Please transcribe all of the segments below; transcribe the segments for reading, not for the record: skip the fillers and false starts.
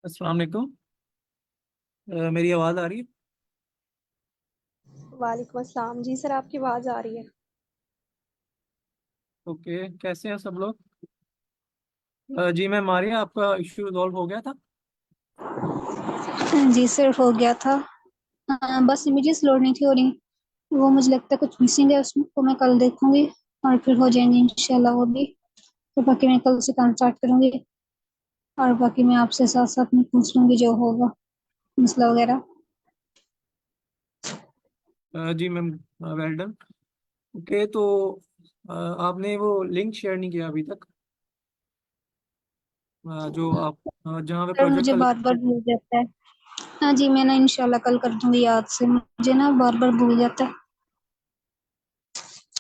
अस्सलाम वालेकुम। मेरी आवाज़ आ रही है? वालेकुम अस्सलाम जी सर, आपकी आवाज़ आ रही है। ओके, कैसे हैं सब लोग? जी मैम, मारिया, आपका इश्यू रिजॉल्व हो गया था? जी सर, हो गया था। बस इमेजेस लोड नहीं थी हो रही। वो मुझे लगता है कुछ मिसिंग है उसमें, तो मैं कल देखूंगी और फिर हो जाएंगे इंशाल्लाह वो भी। तो बाकी मैं कल से काम स्टार्ट करूंगी और बाकी मैं आपसे साथ साथ में पूछ लूंगी जो होगा मसला वगैरह। जी मैम, वेल डन। ओके, तो आपने वो लिंक शेयर नहीं किया अभी तक, जो आप जहाँ पे सर प्रोजेक्ट मुझे का बार बार लिंक। भूल जाता है। हाँ जी, मैं ना इंशाल्लाह कल कर दूंगी याद से, मुझे ना बार बार भूल जाता है।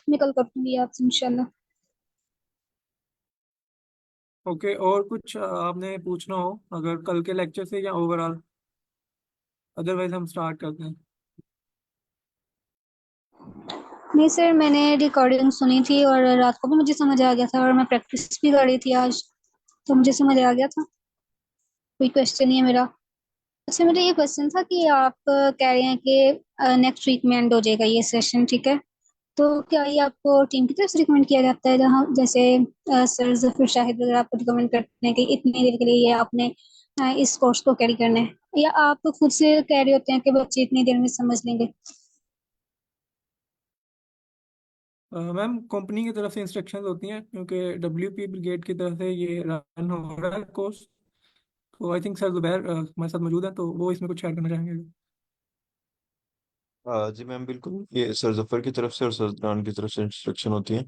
मैं कल कर दूंगी याद से इंशाल्लाह। ओके, और कुछ आपने पूछना हो अगर कल के लेक्चर से या ओवरऑल? अदरवाइज हम स्टार्ट करते हैं। नहीं सर, मैंने रिकॉर्डिंग सुनी थी और रात को भी मुझे समझ आ गया था और मैं प्रैक्टिस भी कर रही थी आज, तो मुझे समझ आ गया था। कोई क्वेश्चन नहीं है मेरा। अच्छा, मेरा ये क्वेश्चन था कि आप कह रहे हैं कि नेक्स्ट वीक में एंड हो जाएगा ये सेशन, ठीक है? तो क्या ये आपको टीम की तरफ से रिकमेंड किया जाता है, जहाँ जैसे सर जफर शाहिद वगैरह आपको रिकमेंड करते हैं कि इतनी देर के लिए ये आपने इस कोर्स को कैरी करना है, या आप तो खुद से कह रहे होते हैं कि बच्चे इतनी देर में समझ लेंगे? मैम, कंपनी की तरफ से इंस्ट्रक्शंस होती हैं क्योंकि WP ब्रिगेड की तरफ से ये रन हो रहा है कोर्स। तो आई थिंक सर जुबैर हमारे साथ मौजूद है, तो वो इसमें कुछ ऐड करना चाहेंगे। जी मैम, बिल्कुल। ये सर जफर की तरफ से और सर अदनान की तरफ से इंस्ट्रक्शन होती है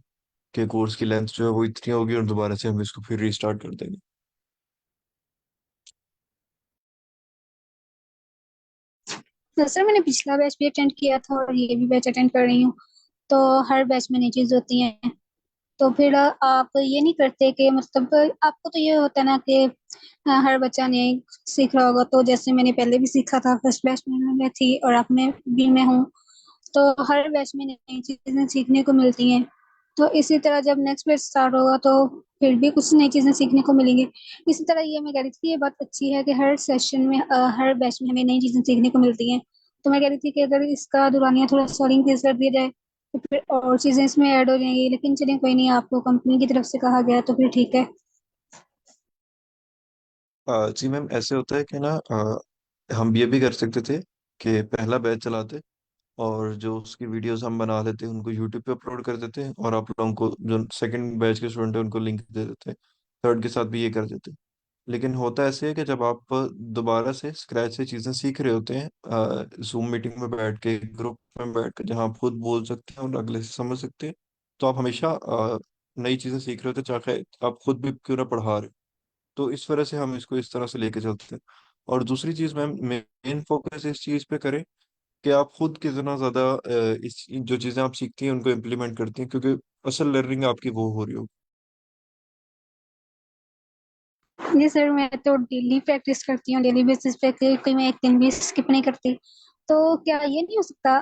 कि कोर्स की लेंथ जो है वो इतनी होगी और दोबारा से हम इसको फिर रीस्टार्ट कर देंगे। तो सर मैंने पिछला बैच भी अटेंड किया था और ये भी बैच अटेंड कर रही हूँ, तो हर बैच में नई चीज होती हैं। तो फिर आप ये नहीं करते कि मतलब आपको तो ये होता है ना कि हर बच्चा ने सीख रहा होगा, तो जैसे मैंने पहले भी सीखा था, फर्स्ट बैच में मैं थी और अब मैं भी मैं हूँ, तो हर बैच में नई चीजें सीखने को मिलती हैं। तो इसी तरह जब नेक्स्ट बैच स्टार्ट होगा तो फिर भी कुछ नई चीजें सीखने को मिलेंगी। इसी तरह ये मैं कह रही थी कि ये बात अच्छी है कि हर सेशन में हर बैच में हमें नई चीजें सीखने को मिलती हैं। तो मैं कह रही थी कि अगर इसका दुरानिया थोड़ा सा इंक्रीज कर दिया जाए तो फिर और चीजें इसमें ऐड हो जाएंगी, लेकिन चलिए कोई नहीं, आपको कंपनी की तरफ से कहा गया है तो फिर ठीक है। जी मैम, ऐसे होता है कि ना, हम ये भी कर सकते थे कि पहला बैच चलाते और जो उसकी वीडियोस हम बना लेते उनको यूट्यूब पे अपलोड कर देते और आप लोगों को जो सेकंड बैच के स्टूडेंट हैं उनको लिंक दे देते। थर्ड के साथ भी ये कर देते। लेकिन होता ऐसे है कि जब आप दोबारा से स्क्रैच से चीज़ें सीख रहे होते हैं जूम मीटिंग में बैठ के, ग्रुप में बैठ के, जहाँ आप खुद बोल सकते हैं और अगले से समझ सकते हैं, तो आप हमेशा नई चीज़ें सीख रहे होते हैं, चाहे आप खुद भी क्यों ना पढ़ा रहे हो। तो इस वजह से हम इसको इस तरह से लेके चलते हैं। और दूसरी चीज़ मैम, मेन फोकस इस चीज़ पे करें कि आप खुद कितना ज़्यादा इस जो चीज़ें आप सीखती हैं उनको इम्प्लीमेंट करती हैं, क्योंकि असल लर्निंग आपकी वो हो रही होगी। जी सर, मैं तो डेली प्रैक्टिस करती हूँ, डेली बेसिस पे, कोई मैं एक दिन भी स्किप नहीं करती। तो क्या ये नहीं हो सकता,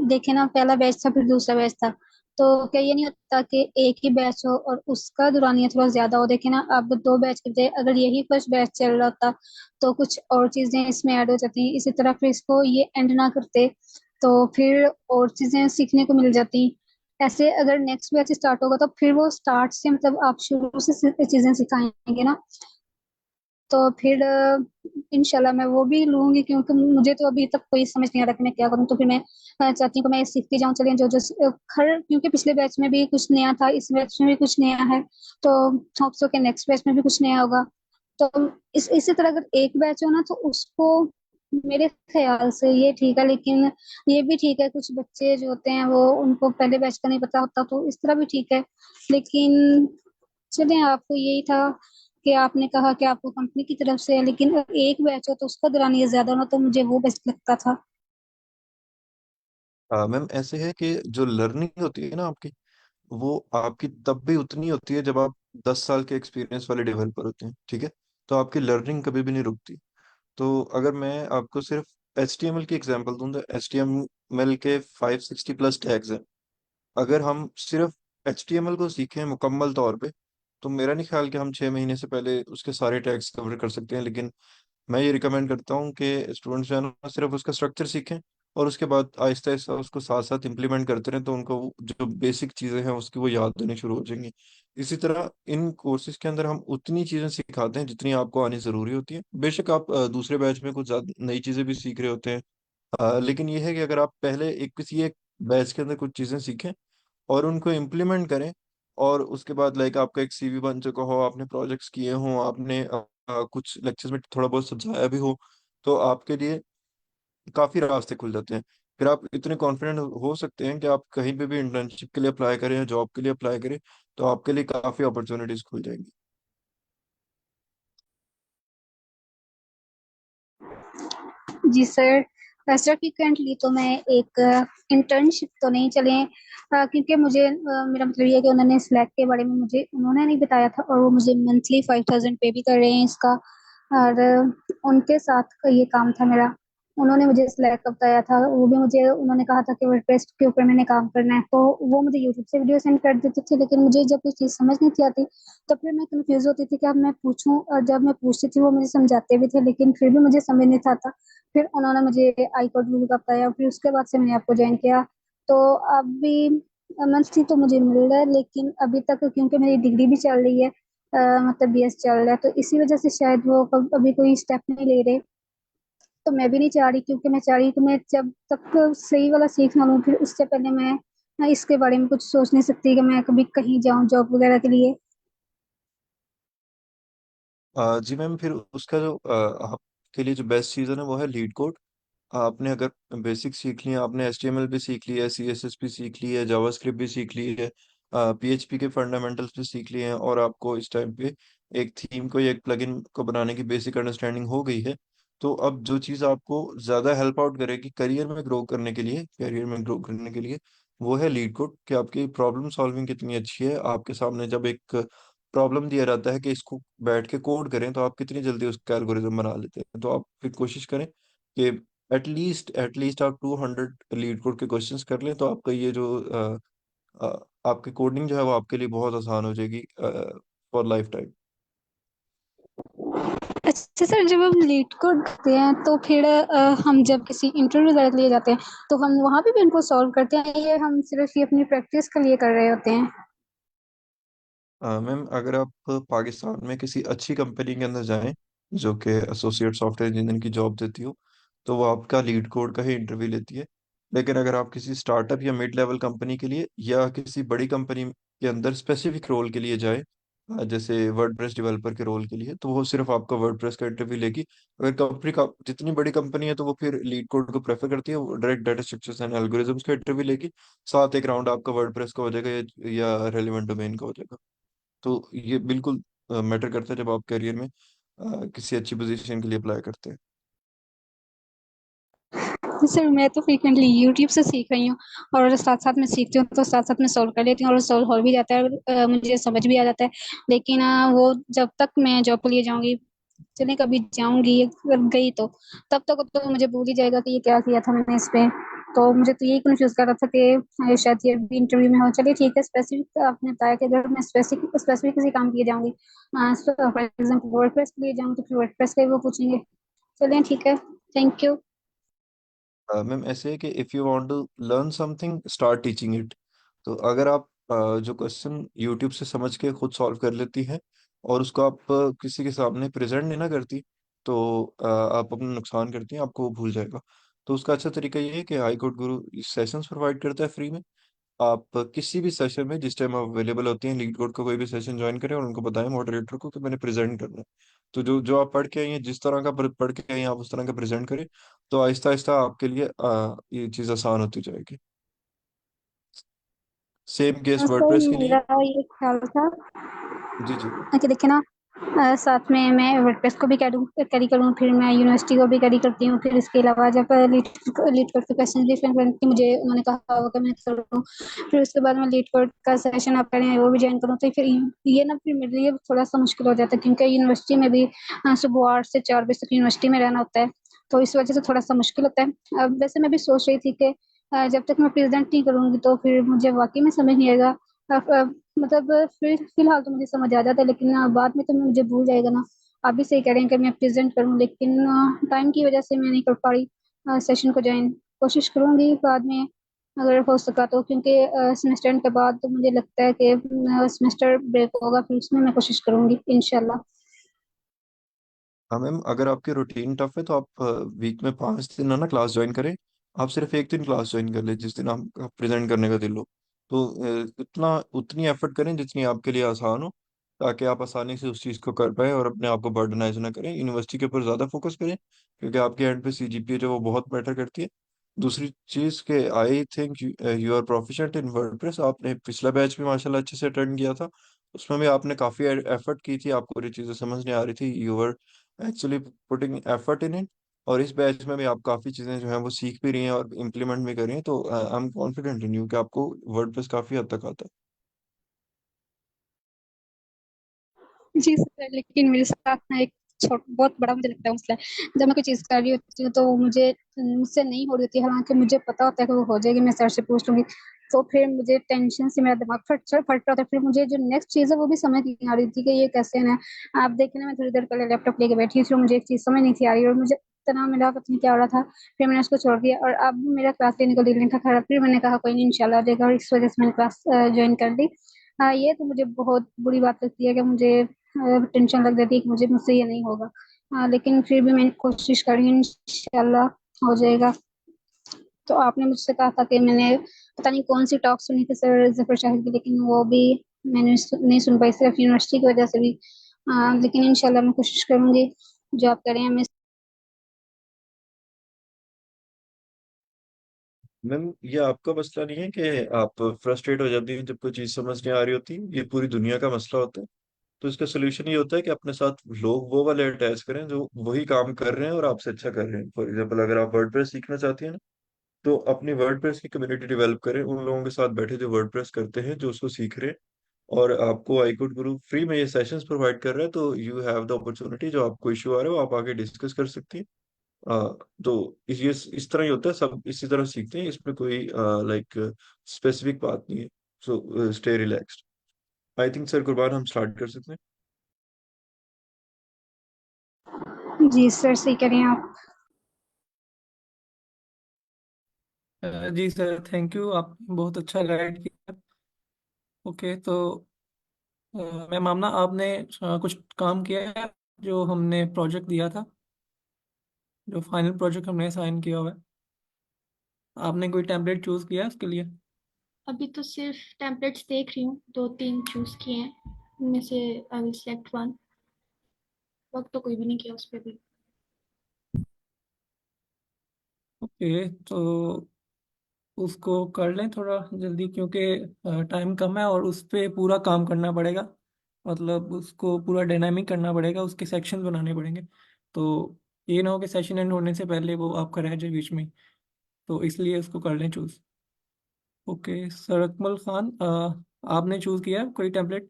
देखे ना, पहला बैच था फिर दूसरा बैच था, तो क्या ये नहीं होता कि एक ही बैच हो और उसका दुरानिया थोड़ा ज्यादा हो? देखे ना, अब दो बैच के बजाय अगर यही फर्स्ट बैच चल रहा होता तो कुछ और चीजें इसमें ऐड हो जाती। इसी तरह फिर इसको ये एंड ना करते तो फिर और चीजें सीखने को मिल जाती। ऐसे अगर नेक्स्ट बैच स्टार्ट होगा तो फिर वो स्टार्ट से, मतलब आप शुरू से चीजें सिखाएंगे ना, तो फिर इंशाल्लाह मैं वो भी लूंगी, क्योंकि मुझे तो अभी तक कोई समझ नहीं आ रहा कि मैं क्या करूँ। तो फिर मैं चाहती हूँ कि मैं सीखती जाऊँ, चलिए जो जो हर, क्योंकि पिछले बैच में भी कुछ नया था, इस बैच में भी कुछ नया है, तो होप सो के नेक्स्ट बैच में भी कुछ नया होगा। तो इसी तरह अगर एक बैच हो ना तो उसको, मेरे ख्याल से ये ठीक है, लेकिन ये भी ठीक है कुछ बच्चे जो होते हैं वो, उनको पहले बैच का नहीं पता होता, तो इस तरह भी ठीक है। लेकिन चलिए, आपको यही था कि आपने कहा कि आपको कंपनी की तरफ से है, लेकिन अगर एक बैच हो तो उसका दौरान ज्यादा ना, तो मुझे वो बेस्ट लगता था। मैम, ऐसे है कि जो लर्निंग होती है ना आपकी, वो आपकी तब भी उतनी होती है जब आप 10 साल के एक्सपीरियंस वाले डेवलपर होते हैं, ठीक है? तो आपकी लर्निंग कभी भी नहीं रुकती। तो अगर मैं आपको सिर्फ HTML की एग्जांपल दूं तो HTML के 560+ टैग्स हैं। अगर हम सिर्फ HTML को सीखें मुकम्मल तौर पे, तो मेरा नहीं ख्याल कि हम 6 महीने से पहले उसके सारे टैग्स कवर कर सकते हैं। लेकिन मैं ये रिकमेंड करता हूँ कि स्टूडेंट्स जो है ना सिर्फ उसका स्ट्रक्चर सीखें, और उसके बाद आहिस्ता आहिस्ता उसको साथ साथ इम्प्लीमेंट करते रहें, तो उनको जो बेसिक चीज़ें हैं उसकी वो याद आनी शुरू हो जाएंगी। इसी तरह इन कोर्सेज के अंदर हम उतनी चीज़ें सिखाते हैं जितनी आपको आनी ज़रूरी होती है। बेशक आप दूसरे बैच में कुछ ज़्यादा नई चीज़ें भी सीख रहे होते हैं, लेकिन ये है कि अगर आप पहले किसी एक बैच के अंदर कुछ चीज़ें सीखें और उनको इम्प्लीमेंट करें, और उसके बाद लाइक आपका एक सीवी बन चुका हो, आपने प्रोजेक्ट्स किए हों, आपने कुछ लेक्चर्स में थोड़ा बहुत समझाया भी हो, तो आपके लिए काफ़ी रास्ते खुल जाते हैं। फिर आप इतने कॉन्फिडेंट हो सकते हैं कि आप कहीं पे भी इंटर्नशिप के लिए अप्लाई करें या जॉब के लिए अप्लाई करें, तो आपके लिए काफ़ी अपॉर्चुनिटीज खुल जाएंगी। जी सर। वैसे फ्रिक्वेंटली तो मैं एक इंटर्नशिप तो नहीं चले, क्योंकि मुझे मेरा मतलब ये है कि उन्होंने स्लैक के बारे में मुझे उन्होंने नहीं बताया था, और वो मुझे मंथली 5,000 पे भी कर रहे हैं इसका। और उनके साथ का ये काम था मेरा। उन्होंने मुझे स्लैक का बताया था, वो भी मुझे उन्होंने कहा था कि वर्डप्रेस के ऊपर मैंने काम करना है, तो वो मुझे यूट्यूब से वीडियो सेंड कर देते थे, लेकिन मुझे जब कोई चीज़ समझ नहीं थी आती, तो फिर मैं कंफ्यूज होती थी कि अब मैं पूछूं, और जब मैं पूछती थी वो मुझे समझाते भी थे, लेकिन फिर भी मुझे समझ नहीं था आता। फिर उन्होंने मुझे आई कोड व्यू का बताया, फिर उसके बाद से मैंने आपको ज्वाइन किया। तो अभी मंथली तो मुझे मिल रहा है, लेकिन अभी तक क्योंकि मेरी डिग्री भी चल रही है, मतलब बीएस चल रहा है, तो इसी वजह से शायद वो अभी कोई स्टेप नहीं ले रहे। तो मैं भी नहीं चाह रही, क्योंकि मैं चाह रही कि मैं जब तक सही वाला सीख ना लूँ, फिर उससे पहले मैं इसके बारे में कुछ सोच नहीं सकती कि मैं कभी कहीं जाऊँ जॉब वगैरह के लिए। जी मैम, फिर उसका जो आपके लिए जो बेस्ट चीज़ है वो है लीड कोड। आपने अगर बेसिक सीख लिया, आपने HTML भी सीख लिया है, CSS भी सीख ली है, जावास्क्रिप्ट भी सीख ली है, PHP के फंडामेंटल्स भी सीख लिए हैं, और आपको इस टाइम पे एक थीम को या एक प्लगइन को बनाने की बेसिक अंडरस्टैंडिंग हो गई है, तो अब जो चीज़ आपको ज़्यादा हेल्प आउट करेगी करियर में ग्रो करने के लिए, वो है लीड कोड। कि आपकी प्रॉब्लम सॉल्विंग कितनी अच्छी है। आपके सामने जब एक प्रॉब्लम दिया जाता है कि इसको बैठ के कोड करें, तो आप कितनी जल्दी उसका एल्गोरिदम बना लेते हैं। तो आप फिर कोशिश करें कि एटलीस्ट आप 200 लीड कोड के क्वेश्चंस कर लें, तो आपका ये जो आपकी कोडिंग जो है वो आपके लिए बहुत आसान हो जाएगी फॉर लाइफ टाइम। अच्छा सर, जब हम लीड को देखते हैं तो फिर हम जब किसी इंटरव्यू वगैरह के लिए जाते हैं, तो हम वहाँ पे भी उनको सॉल्व करते हैं, ये हम सिर्फ ये अपनी प्रैक्टिस के लिए कर रहे होते हैं? मैम, अगर आप पाकिस्तान में किसी अच्छी कंपनी के अंदर जाएं जो कि एसोसिएट सॉफ्टवेयर इंजीनियर की जॉब देती हो, तो वो आपका लीड कोड का ही इंटरव्यू लेती है। लेकिन अगर आप किसी स्टार्टअप या मिड लेवल कंपनी के लिए या किसी बड़ी कंपनी के अंदर स्पेसिफिक रोल के लिए जाए, जैसे वर्डप्रेस डेवलपर के रोल के लिए, तो वो सिर्फ आपका वर्डप्रेस का इंटरव्यू लेगी। अगर कंपनी का जितनी बड़ी कंपनी है तो वो फिर लीड कोड को प्रेफर करती है, वो direct data structures and algorithms का इंटरव्यू लेगी। साथ एक राउंड आपका वर्डप्रेस का हो जाएगा या रेलिवेंट डोमेन का हो जाएगा। तो ये बिल्कुल मैटर करता है जब आप करियर में किसी अच्छी पोजीशन के लिए अप्लाई करते हैं। सर मैं तो फ्रीक्वेंटली यूट्यूब से सीख रही हूँ, और साथ साथ में सीखती हूँ तो साथ साथ में सॉल्व कर लेती हूँ, और सॉल्व हो भी जाता है, और मुझे समझ भी आ जाता है। लेकिन वो जब तक मैं जॉब के लिए जाऊंगी, चलिए कभी जाऊंगी अगर गई तो, तब तक तो मुझे भूल ही जाएगा कि ये क्या किया था मैंने इस पे। तो मुझे तो यही कंफ्यूज कर रहा था कि शायद ये भी इंटरव्यू में हो। चलिए ठीक है, स्पेसिफिक आपने बताया कि अगर मैं स्पेसिफिक स्पेसिफिक किसी काम के लिए जाऊंगी, फॉर एग्जाम्पल वर्डप्रेस के लिए जाऊंगी, तो फिर वर्डप्रेस का ही वो पूछेंगे। चलिए ठीक है, थैंक यू। मैम, ऐसे है कि if you want to learn something start teaching it. तो अगर आप जो क्वेश्चन यूट्यूब से समझ के खुद सॉल्व कर लेती हैं और उसको आप किसी के सामने प्रेजेंट नहीं ना करती, तो आप अपना नुकसान करती हैं, आपको वो भूल जाएगा। तो उसका अच्छा तरीका ये है कि हाई कोड गुरु सेशंस प्रोवाइड करता है फ्री में। आप किसी भी सेशन में जिस टाइम अवेलेबल होती हैं लीड कोड का कोई भी सेशन ज्वाइन करें और उनको बताएं मॉडरेटर को कि मैंने प्रेजेंट करना है। तो जो जो आप पढ़ के आई हैं, जिस तरह का पढ़ के आई हैं, आप उस तरह का प्रेजेंट करें। तो आहिस्ता आहिस्ता आपके लिए ये चीज़ आसान होती जाएगी। सेम केस सर वर्डप्रेस के लिए। मेरा ये ख्याल था जी जी। कि देखिए ना, साथ में मैं वर्डप्रेस को भी कैरी करूँ, फिर मैं यूनिवर्सिटी को भी कैरी करती हूँ, फिर इसके अलावा जब लीड लीड कोड के क्वेश्चन भी फ्रेंड की मुझे उन्होंने कहा होगा कि मैं करूँ, फिर उसके बाद मैं लीड कोड का सेशन आप कह रहे हैं वो भी ज्वाइन करूँ, तो फिर ये ना फिर मेरे लिए थोड़ा सा मुश्किल हो जाता है, क्योंकि यूनिवर्सिटी में भी सुबह 8 से 4 बजे तक यूनिवर्सिटी में रहना होता है। तो इस वजह से थोड़ा सा मुश्किल होता है। अब वैसे मैं भी सोच रही थी कि जब तक मैं प्रेजेंट नहीं करूंगी तो फिर मुझे वाकई में समझ नहीं आएगा। मतलब फिर फिलहाल तो मुझे समझ आ जाता है, लेकिन बाद में तो मुझे भूल जाएगा ना। आप भी सही कह रहे हैं कि मैं प्रेजेंट करूँ, लेकिन टाइम की वजह से मैं नहीं कर पा रही सेशन को ज्वाइन। कोशिश करूंगी बाद में अगर हो सका तो, क्योंकि सेमेस्टर एंड के बाद तो मुझे लगता है कि सेमेस्टर ब्रेक होगा, फिर उसमें मैं कोशिश करूंगी इंशाल्लाह। हाँ मैम, अगर आपकी रूटीन टफ है तो आप वीक में 5 दिन है ना क्लास ज्वाइन करें। आप सिर्फ एक दिन क्लास ज्वाइन कर ले जिस दिन आप प्रेजेंट करने का दिल हो। तो उतना उतनी एफर्ट करें जितनी आपके लिए आसान हो, ताकि आप आसानी से उस चीज़ को कर पाए और अपने आप को बर्डनाइज ना करें। यूनिवर्सिटी के ऊपर ज़्यादा फोकस करें, क्योंकि आपके एंड पे सीजीपीए जो वो बहुत मैटर करती है। दूसरी चीज़ के I think you are proficient in WordPress. आपने पिछला बैच भी माशाल्लाह अच्छे से अटेंड किया था। उसमें भी आपने काफ़ी एफर्ट की थी, आपको ये चीज़ें समझ नहीं आ रही थी। You were actually putting effort in it. और इस बैच में भी आप काफ़ी चीज़ें जो हैं वो सीख भी रही हैं और इम्प्लीमेंट भी कर रही हैं। तो I am confident in you कि आपको वर्डप्रेस काफ़ी हद तक आता है। जी सर, लेकिन मेरे साथ ना एक छोट बहुत बड़ा मुझे लगता है मसला है। जब मैं कोई चीज़ कर रही होती हूँ तो वो मुझसे नहीं हो रही होती, हालांकि मुझे पता होता है कि वो हो जाएगी, मैं सर से पूछ लूंगी। तो फिर मुझे टेंशन से मेरा दिमाग फट रहा था, फिर मुझे जो नेक्स्ट चीज़ है वो भी समझ नहीं आ रही थी कि ये कैसे है। आप देखें ना, मैं थोड़ी देर पहले लैपटॉप लेके बैठी थी और मुझे एक चीज़ समझ नहीं थी आ रही, और मुझे इतना मिला पता नहीं क्या हो रहा था। फिर मैंने उसको छोड़ दिया और अब मेरा क्लास लेने को दिल नहीं था खड़ा। फिर मैंने कहा कोई नहीं, इंशाल्लाह हो जाएगा, और इस वजह से मैंने क्लास ज्वाइन कर दी। हाँ, ये तो मुझे बहुत बुरी बात लगती है कि मुझे टेंशन लग जाती है कि मुझसे ये नहीं होगा। हाँ, लेकिन फिर भी मैंने कोशिश करी, इंशाल्लाह हो जाएगा। तो आपने मुझसे कहा था कि मैंने पता नहीं कौन सी टॉक सुनी थी सर जफर शाहिद की, लेकिन वो भी मैंने नहीं सुन पाई, सिर्फ यूनिवर्सिटी की वजह से भी। लेकिन इंशाल्लाह मैं कोशिश करूंगी जो आप कह रहे हैं मैं। मैम, ये आपका मसला नहीं है कि आप फ्रस्ट्रेट हो जाती हैं जब कोई चीज़ समझ नहीं आ रही होती। ये पूरी दुनिया का मसला होता है। तो इसका सोल्यूशन ये होता है कि अपने साथ लोग वो वाले अटैच करें जो वही काम कर रहे हैं और आपसे अच्छा कर रहे हैं। फॉर एग्जाम्पल, अगर आप वर्डप्रेस सीखना चाहती हैं ना, तो अपनी वर्डप्रेस की कम्युनिटी डेवलप करें, उन लोगों के साथ बैठे जो वर्डप्रेस करते हैं, जो उसको सीख रहे हैं। और आपको आई गुड गुरु फ्री में ये सेशंस प्रोवाइड कर रहा है, तो यू हैव द अपॉर्चुनिटी, जो आपको इशू आ रहा है वो आप आगे डिस्कस कर सकती हैं। तो इस तरह ही होता है, सब इसी तरह सीखते हैं। इसमें कोई लाइक स्पेसिफिक बात नहीं है। So stay relaxed. I think sir कुर्बान, हम स्टार्ट कर सकते हैं। जी सर, सही कह रहे हैं आप। जी सर, थैंक यू, आप बहुत अच्छा गाइड किया। ओके, तो मैं मामना आपने कुछ काम किया है जो हमने प्रोजेक्ट दिया था, जो फाइनल प्रोजेक्ट हमने साइन किया हुआ है? आपने कोई टेम्पलेट चूज किया है उसके लिए? अभी तो सिर्फ टेम्पलेट्स देख रही हूँ, 2-3 चूज किए हैं, उनमें से I will select one. Work तो कोई भी नहीं किया उस पर भी। ओके, तो उसको कर लें थोड़ा जल्दी, क्योंकि टाइम कम है और उस पे पूरा काम करना पड़ेगा। मतलब उसको पूरा डायनामिक करना पड़ेगा, उसके सेक्शन बनाने पड़ेंगे। तो ये ना हो कि सेशन एंड होने से पहले वो आपका रह जाए बीच में ही। तो इसलिए उसको कर लें choose. Okay sir, Akmal Khan, आपने चूज किया है कोई टेम्पलेट?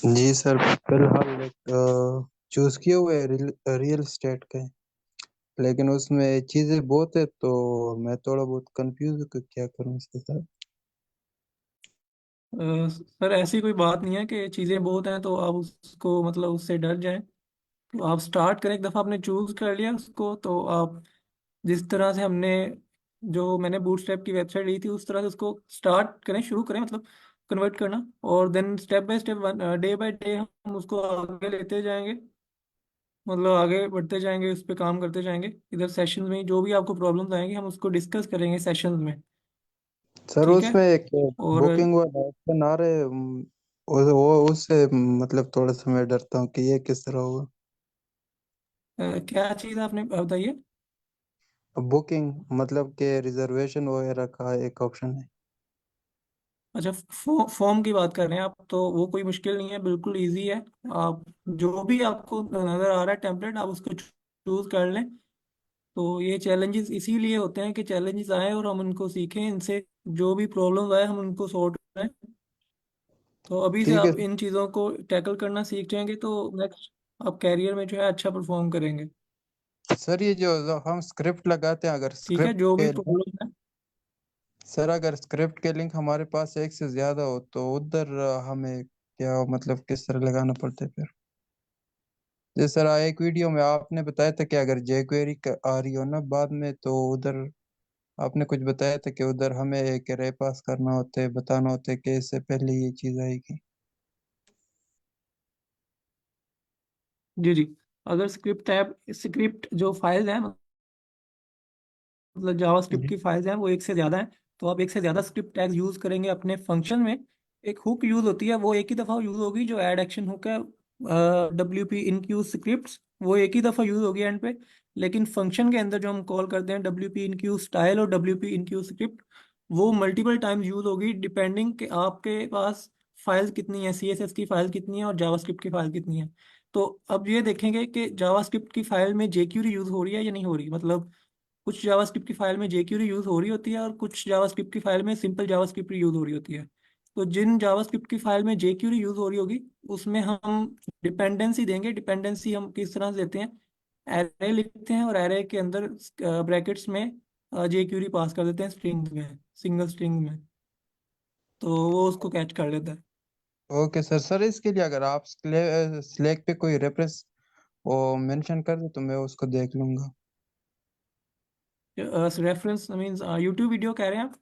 जी सर, फिलहाल एक चूज किए हुए रियल स्टेट का है, लेकिन उसमें चीजें बहुत है तो मैं थोड़ा बहुत कंफ्यूज हूँ कि क्या करूँ इसके साथ। सर, ऐसी कोई बात नहीं है कि चीज़ें बहुत हैं तो आप उसको मतलब उससे डर जाएं। तो आप स्टार्ट करें, एक दफ़ा आपने चूज कर लिया उसको तो आप जिस तरह से हमने जो मैंने बूटस्ट्रैप की वेबसाइट ली थी उस तरह से उसको स्टार्ट करें, शुरू करें, मतलब कन्वर्ट करना। और then step by step, day by day हम उसको आगे लेते जाएंगे, मतलब आगे बढ़ते जाएंगे, उस पर काम करते जाएंगे। इधर सेशंस में जो भी आपको प्रॉब्लम्स आएंगी हम उसको डिस्कस करेंगे सेशंस में। सर ठीक है। उसमें एक और बुकिंग वाला ऑप्शन आ रहे वो उससे मतलब थोड़ा सा मैं डरता हूँ कि ये किस तरह होगा। क्या चीज़ आपने बताइए? बुकिंग मतलब कि रिजर्वेशन वगैरह का एक ऑप्शन है। अच्छा, फॉर्म की बात कर रहे हैं आप, तो वो कोई मुश्किल नहीं है, बिल्कुल इजी है। आप जो भी आपको नज़र आ रहा है टेम्पलेट, आप उसको चूज कर लें। तो ये चैलेंजेस इसीलिए होते हैं कि चैलेंजेस आए और हम उनको सीखें, इनसे जो भी प्रॉब्लम्स आए हम उनको सॉर्ट करें। तो अभी से ठीक है आप इन चीज़ों को टैकल करना सीख जाएंगे तो नेक्स्ट आप कैरियर में जो है अच्छा परफॉर्म करेंगे। सर, ये जो हम स्क्रिप्ट लगाते हैं, अगर ठीक है, स्क्रिप्ट जो भी के प्रॉब्लम है। सर अगर स्क्रिप्ट के लिंक हमारे पास एक से ज्यादा हो तो उधर हमें क्या मतलब किस तरह लगाना पड़ता है फिर? जैसे सर एक वीडियो में आपने बताया था कि अगर jQuery आ रही हो ना बाद में तो उधर आपने कुछ बताया था कि उधर हमें एक अरे पास करना होता है, बताना होता है कि इससे पहले ये चीज़ आएगी। जी जी। अगर स्क्रिप्ट टैब स्क्रिप्ट जो फाइल है, मतलब जावास्क्रिप्ट जी। की फाइल्स हैं वो एक से ज़्यादा हैं, तो आप एक से ज़्यादा स्क्रिप्ट टैग यूज़ करेंगे अपने फंक्शन में। एक हुक यूज़ होती है, वो एक ही दफ़ा यूज़ होगी, जो ऐड एक्शन हुक है, WP इनक्यूज स्क्रिप्ट, वो एक ही दफ़ा यूज़ होगी एंड पे। लेकिन फंक्शन के अंदर जो हम कॉल करते हैं WP इनक्यूज स्टाइल और WP इनक्यूज स्क्रिप्ट, वो मल्टीपल टाइम्स यूज़ होगी डिपेंडिंग कि आपके पास फाइल्स कितनी है, CSS की फाइल कितनी है और जावास्क्रिप्ट की फाइल कितनी है। तो अब ये देखेंगे कि जावास्क्रिप्ट की फाइल में jQuery यूज़ हो रही है या नहीं हो रही। मतलब कुछ जावास्क्रिप्ट की फाइल में jQuery यूज हो रही होती है और कुछ जावास्क्रिप्ट की फाइल में सिंपल जावास्क्रिप्ट यूज हो रही होती है। तो जिन जावास्क्रिप्ट की फाइल में jQuery यूज हो रही होगी, उसमें हम डिपेंडेंसी देंगे। डिपेंडेंसी हम किस तरह से देते हैं, एरे लिखते हैं और एरे के अंदर ब्रैकेट्स में jQuery पास कर देते हैं, स्ट्रिंग में, सिंगल स्ट्रिंग में, तो वो उसको कैच कर लेता है। Okay sir. सर इसके लिए अगर आप स्लैक पे कोई रेफरेंस वो मेंशन कर दे तो मैं उसको देख लूंगा। रेफरेंस मीन्स यूट्यूब वीडियो कह रहे हैं आप?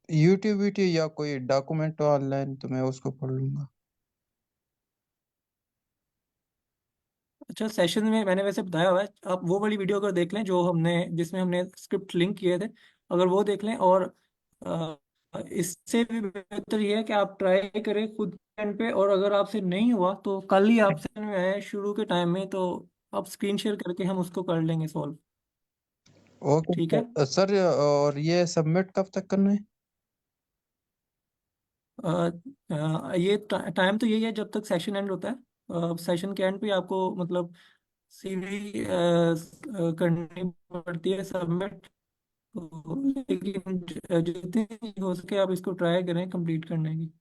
यूट्यूब वीडियो या कोई डॉक्यूमेंट ऑनलाइन तो मैं उसको पढ़ लूंगा। अच्छा, सेशन में मैंने वैसे बताया हुआ है, आप वो वाली वीडियो अगर देख लें जो हमने, जिसमें हमने स्क्रिप्ट लिंक किए थे, अगर वो देख लें। और अ, इससे भी बेहतर ये है कि आप ट्राई करें खुद एंड पे, और अगर आपसे नहीं हुआ तो कल ही आप सेशन में आए शुरू के टाइम में, तो आप स्क्रीन शेयर करके हम उसको कर लेंगे सॉल्व। ओके ठीक है। सर। सर और ये सबमिट कब तक करना है? ये टाइम तो यही है जब तक सेशन एंड होता है। सेशन के एंड पे आपको मतलब CV करनी पड़ती है सबमिट। तो लेकिन जितनी हो सके आप इसको ट्राई करें कंप्लीट करने की,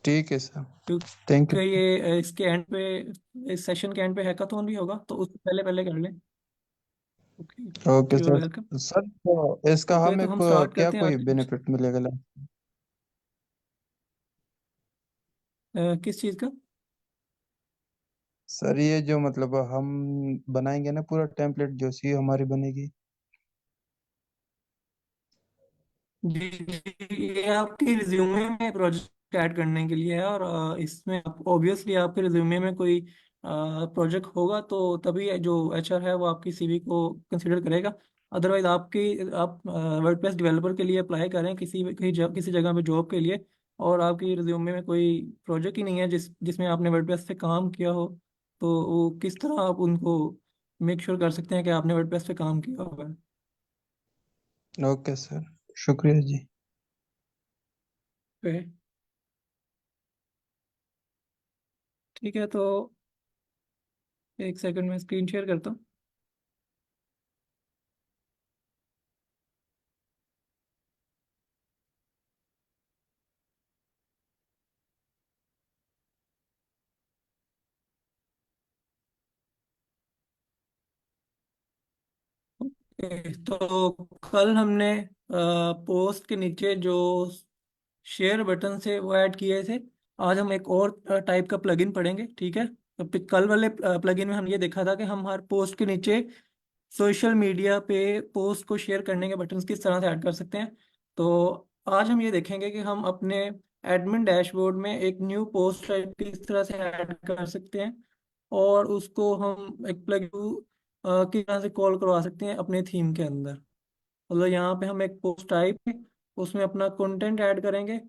ठीक है सर। थैंक क्योंकि यू। ये इसके एंड पे, इस सेशन के एंड पे हैकाथॉन भी होगा, तो उससे पहले पहले कर लें। Okay. Okay you are sir. Welcome. Sir तो इसका ओके, हमें तो हम स्टार्ट क्या करते हैं आज कोई की कुछ। बेनिफिट मिलेगा? किस चीज़ का? सर ये जो मतलब हम बनाएंगे ना पूरा टेम्पलेट जो सी हमारी बनेगी। जी जी, ये आपके रिज्यूमे में प्रोजेक्ट ऐड करने के लिए है, और इसमें ऑब्वियसली आपके रिज्यूमे में कोई प्रोजेक्ट होगा तो तभी जो HR है वो आपकी CV को कंसिडर करेगा। अदरवाइज आप वर्डप्रेस डेवलपर के लिए अप्लाई करें किसी जगह पे जॉब के लिए, और आपकी रिज्यूमे में कोई प्रोजेक्ट ही नहीं है जिसमें आपने वर्डप्रेस पे काम किया हो, तो वो किस तरह आप उनको मेक श्योर कर सकते हैं कि आपने वर्डप्रेस पे काम किया होगा। Okay sir. शुक्रिया जी। ओके, ठीक है। तो एक सेकंड में स्क्रीन शेयर करता हूँ। तो कल हमने पोस्ट के नीचे जो शेयर बटन से वो ऐड किए थे, आज हम एक और टाइप का प्लगइन पढ़ेंगे। ठीक है। तो कल वाले प्लगइन में हम ये देखा था कि हम हर पोस्ट के नीचे सोशल मीडिया पे पोस्ट को शेयर करने के बटन्स किस तरह से ऐड कर सकते हैं। तो आज हम ये देखेंगे कि हम अपने एडमिन डैशबोर्ड में एक न्यू पोस्ट टाइप किस तरह से ऐड कर सकते हैं, और उसको हम एक प्लग किस तरह से कॉल करवा सकते हैं अपने थीम के अंदर। मतलब यहाँ पे हम एक पोस्ट टाइप, उसमें अपना कंटेंट ऐड करेंगे,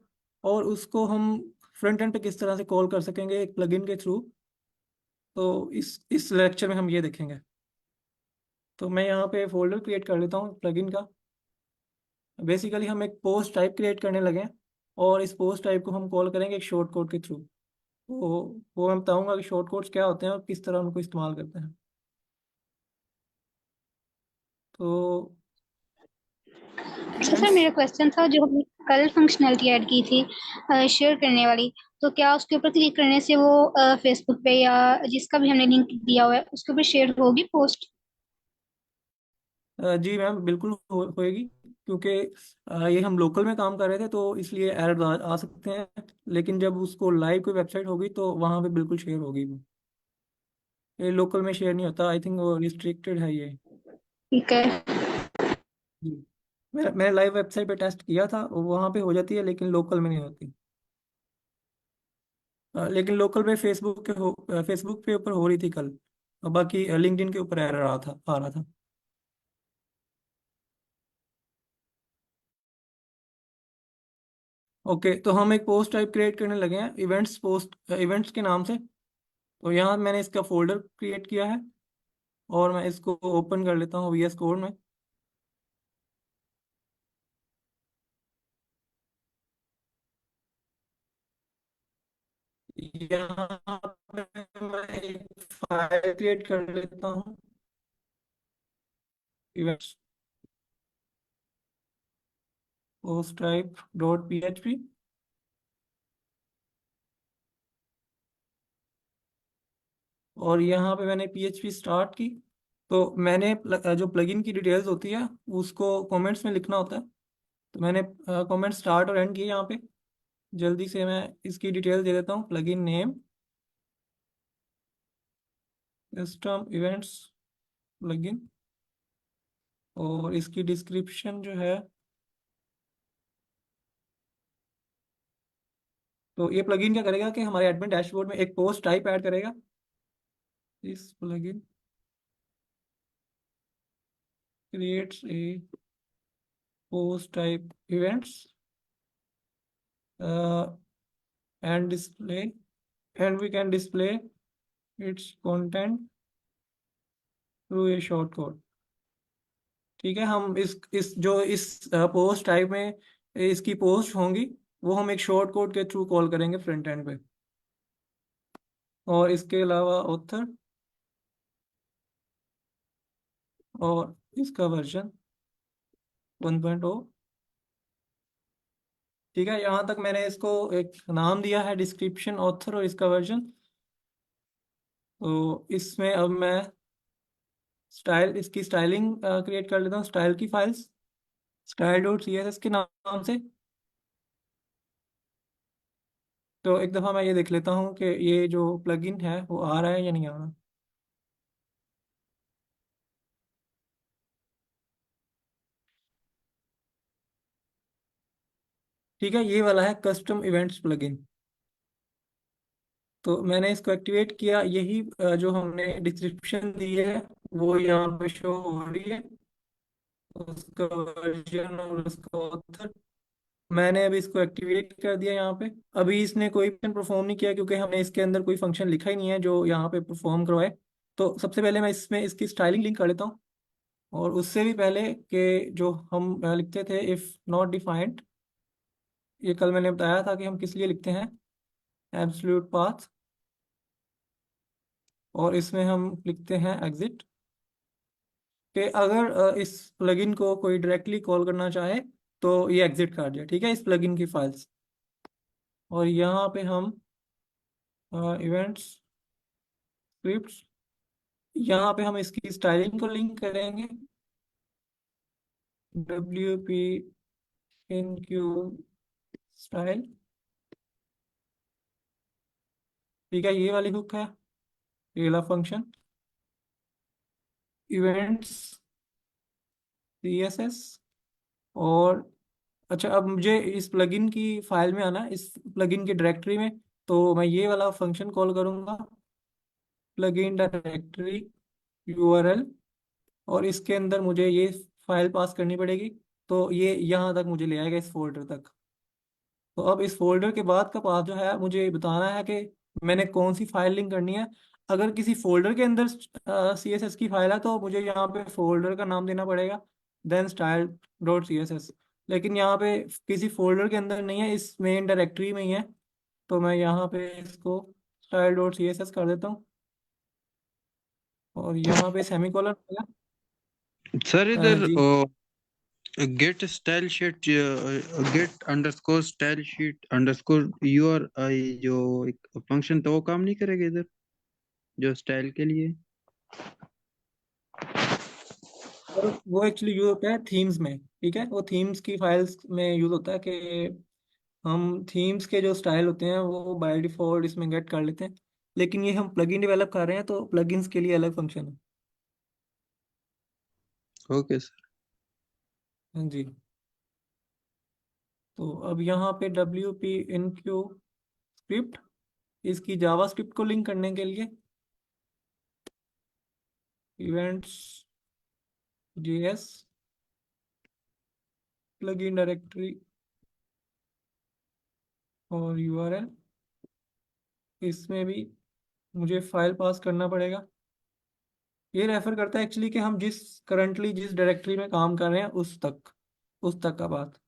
और उसको हम फ्रंट एंड पे किस तरह से कॉल कर सकेंगे एक प्लगइन के थ्रू। तो इस लेक्चर में हम ये देखेंगे। तो मैं यहाँ पे फोल्डर क्रिएट कर लेता हूँ प्लगइन का। बेसिकली हम एक पोस्ट टाइप क्रिएट करने लगे हैं, और इस पोस्ट टाइप को हम कॉल करेंगे एक शॉर्ट कोड के थ्रू। तो वो मैं बताऊंगा कि शॉर्ट कोड्स क्या होते हैं और किस तरह उनको इस्तेमाल करते हैं। तो अच्छा सर, फ्रेंड्स, मेरा क्वेश्चन था जो हमने कल फंक्शनैलिटी ऐड की थी शेयर करने वाली, तो क्या उसके ऊपर क्लिक करने से वो फेसबुक पे या जिसका भी हमने लिंक दिया हुआ है उसके ऊपर शेयर होगी पोस्ट? जी मैम, बिल्कुल होएगी, क्योंकि ये हम लोकल में काम कर रहे थे तो इसलिए एरर आ सकते हैं, लेकिन जब उसको लाइव कोई वेबसाइट होगी तो वहाँ पे बिल्कुल शेयर होगी वो। ये लोकल में शेयर नहीं होता, आई थिंक वो रिस्ट्रिक्टेड है ये। ठीक है। जी। मैंने लाइव वेबसाइट पे टेस्ट किया था, वहाँ पे हो जाती है लेकिन लोकल में नहीं होती। लेकिन लोकल पे फेसबुक पे ऊपर हो रही थी कल, और बाकी लिंक्डइन के ऊपर एरर आ रहा था। ओके, तो हम एक पोस्ट टाइप क्रिएट करने लगे हैं, इवेंट्स के नाम से। तो यहाँ मैंने इसका फोल्डर क्रिएट किया है, और मैं इसको ओपन कर लेता हूँ VS कोड में। यहाँ पे मैं एक फाइल क्रिएट कर लेता हूँ, इवेंट्स पोस्ट टाइप .php। और यहाँ पे मैंने PHP स्टार्ट की। तो मैंने जो प्लगइन की डिटेल्स होती है उसको कमेंट्स में लिखना होता है। तो मैंने कमेंट स्टार्ट और एंड किए यहाँ पे। जल्दी से मैं इसकी डिटेल दे देता हूँ। Plugin name, custom events plugin, और इसकी डिस्क्रिप्शन जो है, तो ये प्लगइन क्या करेगा कि हमारे एडमिन डैशबोर्ड में एक पोस्ट टाइप ऐड करेगा। इस plugin creates a post type events uh, and display and we can display its content through a short code। ठीक है, हम इस पोस्ट टाइप में इसकी पोस्ट होंगी, वो हम एक शॉर्ट कोड के थ्रू कॉल करेंगे फ्रंट एंड पे। और इसके अलावा ऑथर और इसका वर्जन 1.0। ठीक है, यहाँ तक मैंने इसको एक नाम दिया है, डिस्क्रिप्शन, ऑथर और इसका वर्जन। तो इसमें अब मैं इसकी स्टाइलिंग क्रिएट कर लेता हूँ, स्टाइल की फाइल्स style.css के नाम से। तो एक दफ़ा मैं ये देख लेता हूँ कि ये जो प्लगइन है वो आ रहा है या नहीं आ रहा। ठीक है, ये वाला है कस्टम इवेंट्स प्लगइन। तो मैंने इसको एक्टिवेट किया, यही जो हमने डिस्क्रिप्शन दी है वो यहाँ पे शो हो रही है, उसका वर्जन और उसका ऑथर। मैंने अभी इसको एक्टिवेट कर दिया यहाँ पे। अभी इसने कोई फंक्शन परफॉर्म नहीं किया क्योंकि हमने इसके अंदर कोई फंक्शन लिखा ही नहीं है जो यहाँ पे परफॉर्म करवाए। तो सबसे पहले मैं इसमें इसकी स्टाइलिंग लिंक कर लेता हूँ। और उससे भी पहले कि जो हम लिखते थे इफ़ नॉट डिफाइंड, ये कल मैंने बताया था कि हम किस लिए लिखते हैं, एब्सोल्यूट पाथ। और इसमें हम लिखते हैं एग्जिट, कि अगर इस प्लगइन को कोई डायरेक्टली कॉल करना चाहे तो ये एग्जिट कर दिया। ठीक है, इस प्लगइन की फाइल्स। और यहाँ पे हम इवेंट्स स्क्रिप्ट्स, यहाँ पे हम इसकी स्टाइलिंग को लिंक करेंगे, WP इनक्यू स्टाइल। ठीक है, ये वाली हुक है, ये वाला फंक्शन इवेंट्स CSS। और अच्छा, अब मुझे इस प्लगइन की फाइल में आना है, इस प्लगइन की डायरेक्टरी में। तो मैं ये वाला फंक्शन कॉल करूँगा, प्लगइन डायरेक्टरी URL, और इसके अंदर मुझे ये फाइल पास करनी पड़ेगी। तो ये यहाँ तक मुझे ले आएगा, इस फोल्डर तक। तो अब इस फोल्डर के बाद का पाथ जो है मुझे बताना है कि मैंने कौन सी फाइल लिंक करनी है। अगर किसी फोल्डर के अंदर CSS की फाइल है तो मुझे यहाँ पे फोल्डर का नाम देना पड़ेगा, देन style.css। लेकिन यहाँ पे किसी फोल्डर के अंदर नहीं है, इस मेन डायरेक्टरी में ही है। तो मैं यहाँ पे इसको style.css कर देता हूँ, और यहाँ पे सेमीकोलन सर इधर जी। Get style sheet, get underscore style sheet underscore URI जो एक फंक्शन था वो काम नहीं करेगा इधर, जो स्टाइल के लिए। और वो एक्चुअली यूज होता है थीम्स में, ठीक है, वो थीम्स की फाइल्स में यूज होता है कि हम थीम्स के जो स्टाइल होते हैं वो बाय डिफॉल्ट इसमें गेट कर लेते हैं, लेकिन ये हम प्लगइन डेवलप कर रहे हैं तो प्लगइन्स के लिए अलग फंक्शन है। Okay sir. हाँ जी। तो अब यहाँ पे WP इनक्यू स्क्रिप्ट, इसकी जावा स्क्रिप्ट को लिंक करने के लिए इवेंट्स JS प्लगइन डायरेक्टरी और URL, इसमें भी मुझे फाइल पास करना पड़ेगा। ये रेफर करता है एक्चुअली कि हम जिस डायरेक्टरी में काम कर रहे हैं उस तक का बात।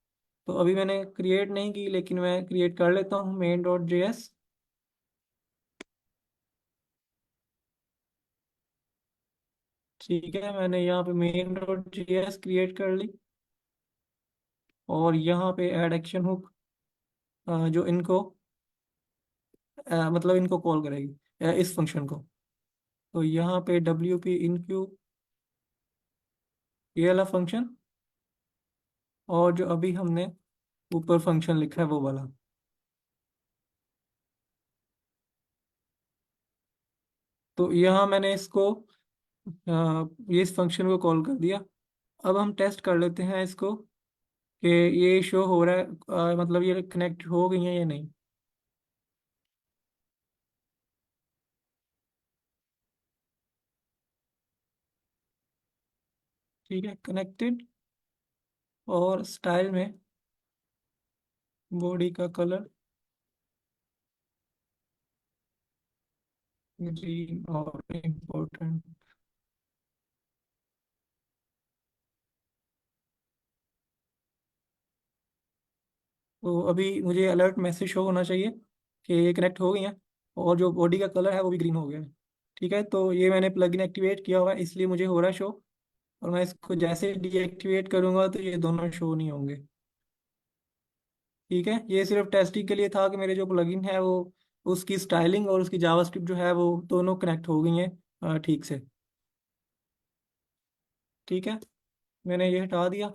तो अभी मैंने क्रिएट नहीं की, लेकिन मैं क्रिएट कर लेता हूँ main.js। ठीक है, मैंने यहाँ पे main.js क्रिएट कर ली, और यहाँ पे ऐड एक्शन हुक जो इनको मतलब इनको कॉल करेगी, इस फंक्शन को। तो यहाँ पे WP इनक्यू ये वाला फंक्शन, और जो अभी हमने ऊपर फंक्शन लिखा है वो वाला। तो यहाँ मैंने ये इस फंक्शन को कॉल कर दिया। अब हम टेस्ट कर लेते हैं इसको कि ये शो हो रहा है, मतलब ये कनेक्ट हो गई है या नहीं। ठीक है, कनेक्टेड, और स्टाइल में बॉडी का कलर ग्रीन और इम्पोर्टेंट। तो अभी मुझे अलर्ट मैसेज शो होना चाहिए कि ये कनेक्ट हो गई है, और जो बॉडी का कलर है वो भी ग्रीन हो गया है। ठीक है, तो ये मैंने प्लगइन एक्टिवेट किया हुआ है इसलिए मुझे हो रहा है शो, और मैं इसको जैसे डीएक्टिवेट करूंगा तो ये दोनों शो नहीं होंगे। ठीक है, ये सिर्फ टेस्टिंग के लिए था कि मेरे जो प्लगइन है वो उसकी स्टाइलिंग और उसकी जावास्क्रिप्ट जो है वो दोनों कनेक्ट हो गई हैं ठीक से। ठीक है, मैंने ये हटा दिया,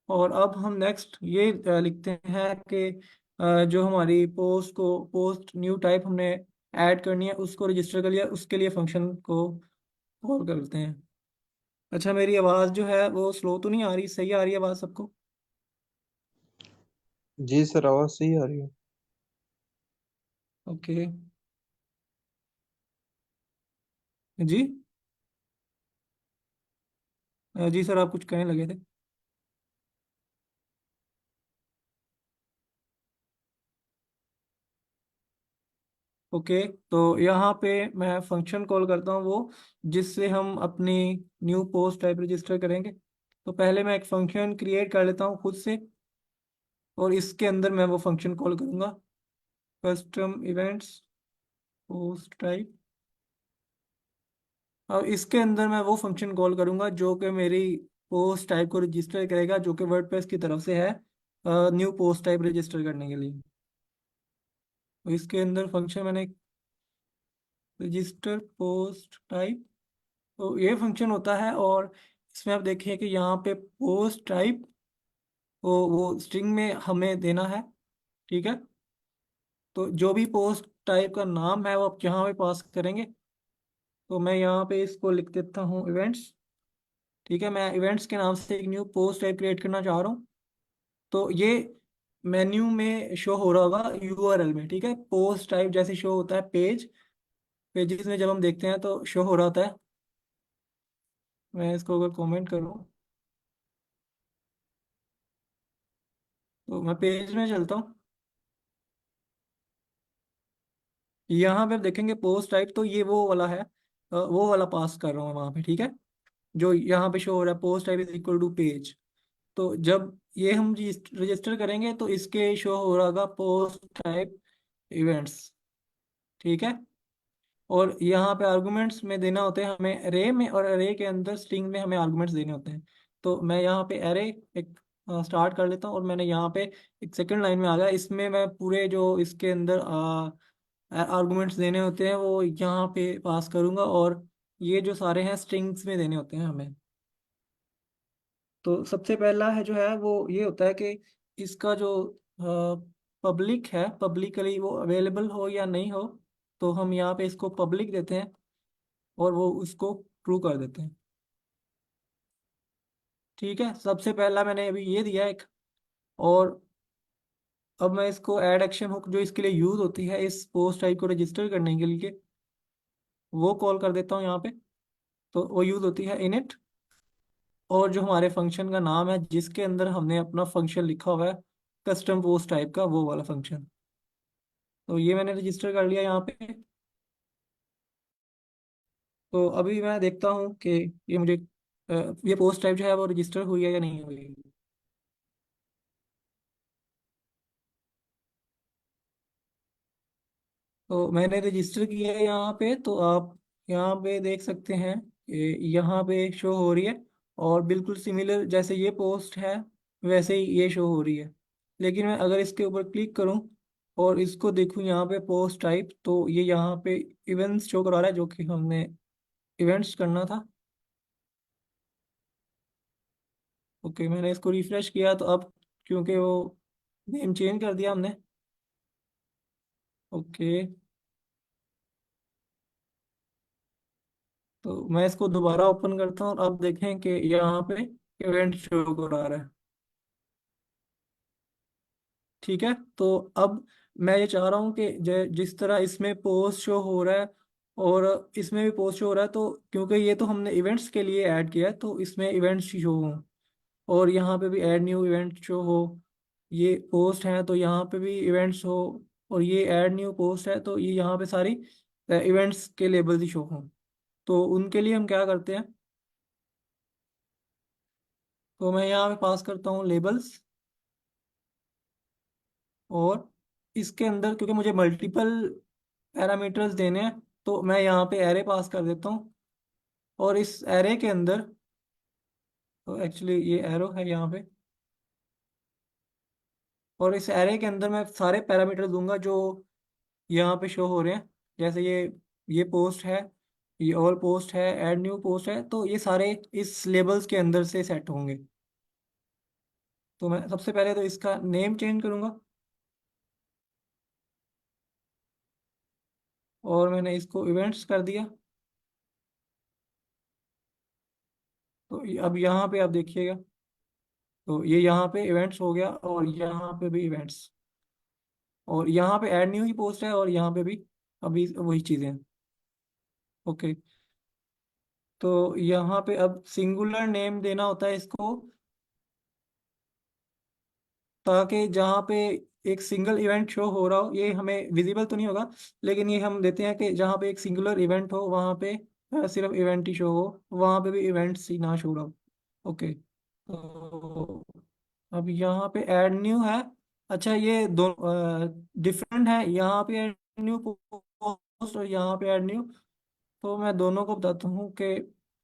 और अब हम नेक्स्ट ये लिखते हैं कि जो हमारी पोस्ट न्यू टाइप हमने ऐड करनी है उसको रजिस्टर कर लिया, उसके लिए फंक्शन को कॉल करते हैं। अच्छा, मेरी आवाज़ जो है वो स्लो तो नहीं आ रही, सही आ रही है आवाज़ सबको? जी सर, आवाज़ सही आ रही है। ओके। जी। जी सर, आप कुछ कहने लगे थे। ओके, तो यहाँ पे मैं फंक्शन कॉल करता हूँ वो जिससे हम अपनी न्यू पोस्ट टाइप रजिस्टर करेंगे। तो पहले मैं एक फंक्शन क्रिएट कर लेता हूँ खुद से, और इसके अंदर मैं वो फंक्शन कॉल करूँगा, कस्टम इवेंट्स पोस्ट टाइप। और इसके अंदर मैं वो फंक्शन कॉल करूँगा जो कि मेरी पोस्ट टाइप को रजिस्टर करेगा, जो कि वर्डप्रेस की तरफ से है न्यू पोस्ट टाइप रजिस्टर करने के लिए। तो इसके अंदर फंक्शन मैंने रजिस्टर पोस्ट टाइप, तो ये फंक्शन होता है, और इसमें आप देखिए कि यहाँ पे पोस्ट टाइप वो स्ट्रिंग में हमें देना है। ठीक है, तो जो भी पोस्ट टाइप का नाम है वो आप यहाँ पे पास करेंगे। तो मैं यहाँ पे इसको लिख देता हूँ इवेंट्स। ठीक है, मैं इवेंट्स के नाम से एक न्यू पोस्ट टाइप क्रिएट करना चाह रहा हूँ। तो ये मेन्यू में शो हो रहा होगा URL में। ठीक है, पोस्ट टाइप जैसे शो होता है पेजेस में जब हम देखते हैं तो शो हो रहा होता है। मैं इसको अगर कमेंट करूँ तो मैं पेज में चलता हूँ, यहाँ पे आप देखेंगे पोस्ट टाइप, तो ये वो वाला है, वो वाला पास कर रहा हूँ वहाँ पे। ठीक है, जो यहाँ पे शो हो रहा है post type is equal to page. तो जब ये हम रजिस्टर करेंगे तो इसके शो हो रहा होगा पोस्ट टाइप इवेंट्स। ठीक है, और यहाँ पे आर्गुमेंट्स में देना होते हैं हमें अरे में, और अरे के अंदर स्ट्रिंग में हमें आर्गुमेंट्स देने होते हैं। तो मैं यहाँ पे अरे एक स्टार्ट कर लेता हूँ, और मैंने यहाँ पे एक सेकंड लाइन में आ गया, इसमें मैं पूरे जो इसके अंदर आर्गुमेंट्स देने होते हैं वो यहाँ पे पास करूँगा, और ये जो सारे हैं स्ट्रिंग्स में देने होते हैं हमें। तो सबसे पहला है जो है वो ये होता है कि इसका जो पब्लिक है, पब्लिकली वो अवेलेबल हो या नहीं हो, तो हम यहाँ पे इसको पब्लिक देते हैं और वो उसको ट्रू कर देते हैं। ठीक है, सबसे पहला मैंने अभी ये दिया एक। और अब मैं इसको ऐड एक्शन हुक जो इसके लिए यूज होती है इस पोस्ट टाइप को रजिस्टर करने के लिए, वो कॉल कर देता हूँ यहाँ पे। तो वो यूज होती है इनिट, और जो हमारे फंक्शन का नाम है जिसके अंदर हमने अपना फंक्शन लिखा हुआ है कस्टम पोस्ट टाइप का, वो वाला फंक्शन। तो ये मैंने रजिस्टर कर लिया यहाँ पे। तो अभी मैं देखता हूँ कि ये मुझे ये पोस्ट टाइप जो है वो रजिस्टर हुई है या नहीं हुई। तो मैंने रजिस्टर किया है यहाँ पे, तो आप यहाँ पे देख सकते हैं कि यहाँ पे शो हो रही है, और बिल्कुल सिमिलर जैसे ये पोस्ट है वैसे ही ये शो हो रही है। लेकिन मैं अगर इसके ऊपर क्लिक करूँ और इसको देखूँ यहाँ पे पोस्ट टाइप, तो ये यहाँ पे इवेंट्स शो करा रहा है जो कि हमने इवेंट्स करना था। ओके, मैंने इसको रिफ्रेश किया तो अब क्योंकि वो नेम चेंज कर दिया हमने। ओके, तो मैं इसको दोबारा ओपन करता हूँ और अब देखें कि यहाँ पे इवेंट शो करा रहा है। ठीक है, तो अब मैं ये चाह रहा हूँ कि जिस तरह इसमें पोस्ट शो हो रहा है और इसमें भी पोस्ट शो हो रहा है, तो क्योंकि ये तो हमने इवेंट्स के लिए ऐड किया है तो इसमें इवेंट्स शो हो, और यहाँ पे भी ऐड न्यू इवेंट शो हो। ये पोस्ट है तो यहाँ पे भी इवेंट्स हो, और ये ऐड न्यू पोस्ट है तो ये यहाँ पे सारी इवेंट्स के लेबल्स ही शो हों। तो उनके लिए हम क्या करते हैं, तो मैं यहाँ पे पास करता हूँ लेबल्स, और इसके अंदर क्योंकि मुझे मल्टीपल पैरामीटर्स देने हैं तो मैं यहाँ पे एरे पास कर देता हूँ। और इस एरे के अंदर, तो एक्चुअली ये एरो है यहाँ पे, और इस एरे के अंदर मैं सारे पैरामीटर दूंगा जो यहाँ पे शो हो रहे हैं। जैसे ये पोस्ट है, ये ऑल पोस्ट है, ऐड न्यू पोस्ट है, तो ये सारे इस लेबल्स के अंदर से सेट होंगे। तो मैं सबसे पहले तो इसका नेम चेंज करूंगा, और मैंने इसको इवेंट्स कर दिया। तो अब यहाँ पे आप देखिएगा, तो ये यहाँ पे इवेंट्स हो गया और यहाँ पे भी इवेंट्स, और यहाँ पे ऐड न्यू ही पोस्ट है और यहाँ पे भी अभी वही चीज़ें हैं। ओके, तो यहाँ पे अब सिंगुलर नेम देना होता है इसको, ताकि जहाँ पे एक सिंगल इवेंट शो हो रहा हो, ये हमें विजिबल तो नहीं होगा, लेकिन ये हम देते हैं कि जहाँ पे एक सिंगुलर इवेंट हो वहाँ पे सिर्फ इवेंट ही शो हो, वहाँ पे भी इवेंट्स ही ना शो रहा हो। ओके, तो अब यहाँ पे ऐड न्यू है। अच्छा, ये दो डिफरेंट है, यहाँ पे ऐड न्यू पोस्ट और यहाँ पे ऐड न्यू। तो मैं दोनों को बताता हूँ कि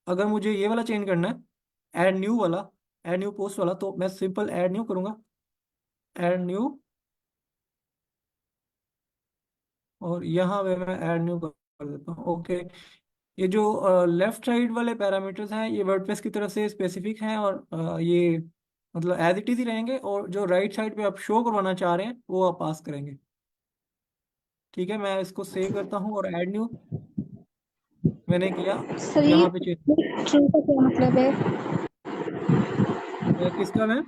अगर मुझे ये वाला चेंज करना है, ऐड न्यू वाला, ऐड न्यू पोस्ट वाला, तो मैं सिंपल ऐड न्यू करूँगा, ऐड न्यू, और यहाँ पे मैं ऐड न्यू कर देता हूँ। ओके, ये जो लेफ्ट साइड वाले पैरामीटर्स हैं ये वर्डप्रेस की तरफ से स्पेसिफिक हैं, और ये मतलब एज इट इज ही रहेंगे, और जो राइट साइड पे आप शो करवाना चाह रहे हैं वो आप पास करेंगे। ठीक है, मैं इसको सेव करता हूँ, और ऐड न्यू मैंने किया। सर ये यहाँ पे चेक ट्रू का क्या मतलब है? किसका मैम?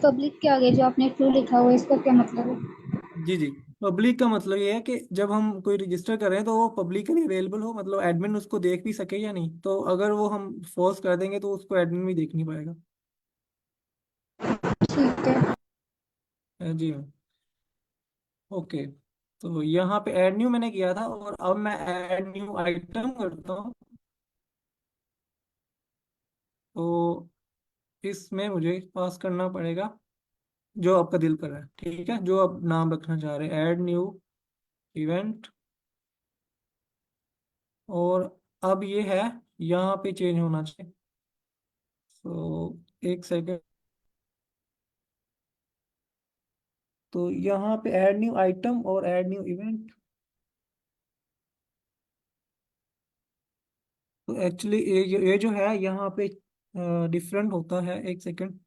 पब्लिक के आगे जो आपने ट्रू लिखा हुआ है इसका क्या मतलब है? जी जी, पब्लिक का मतलब ये है कि जब हम कोई रजिस्टर कर रहे हैं तो वो पब्लिकली अवेलेबल हो, मतलब एडमिन उसको देख भी सके या नहीं। तो अगर वो हम फॉल्स कर देंगे तो उसको एडमिन भी देख नहीं पाएगा। ठीक है। जी मैम। ओके, तो यहाँ पे ऐड न्यू मैंने किया था, और अब मैं ऐड न्यू आइटम करता हूँ। तो इसमें मुझे पास करना पड़ेगा जो आपका दिल कर रहा है। ठीक है, जो आप नाम रखना चाह रहे हैं, ऐड न्यू इवेंट, और अब ये है यहाँ पे चेंज होना चाहिए। तो एक सेकेंड, तो यहाँ पे ऐड न्यू आइटम और ऐड न्यू इवेंट, तो एक्चुअली ये जो है यहाँ पे डिफरेंट होता है, एक सेकंड।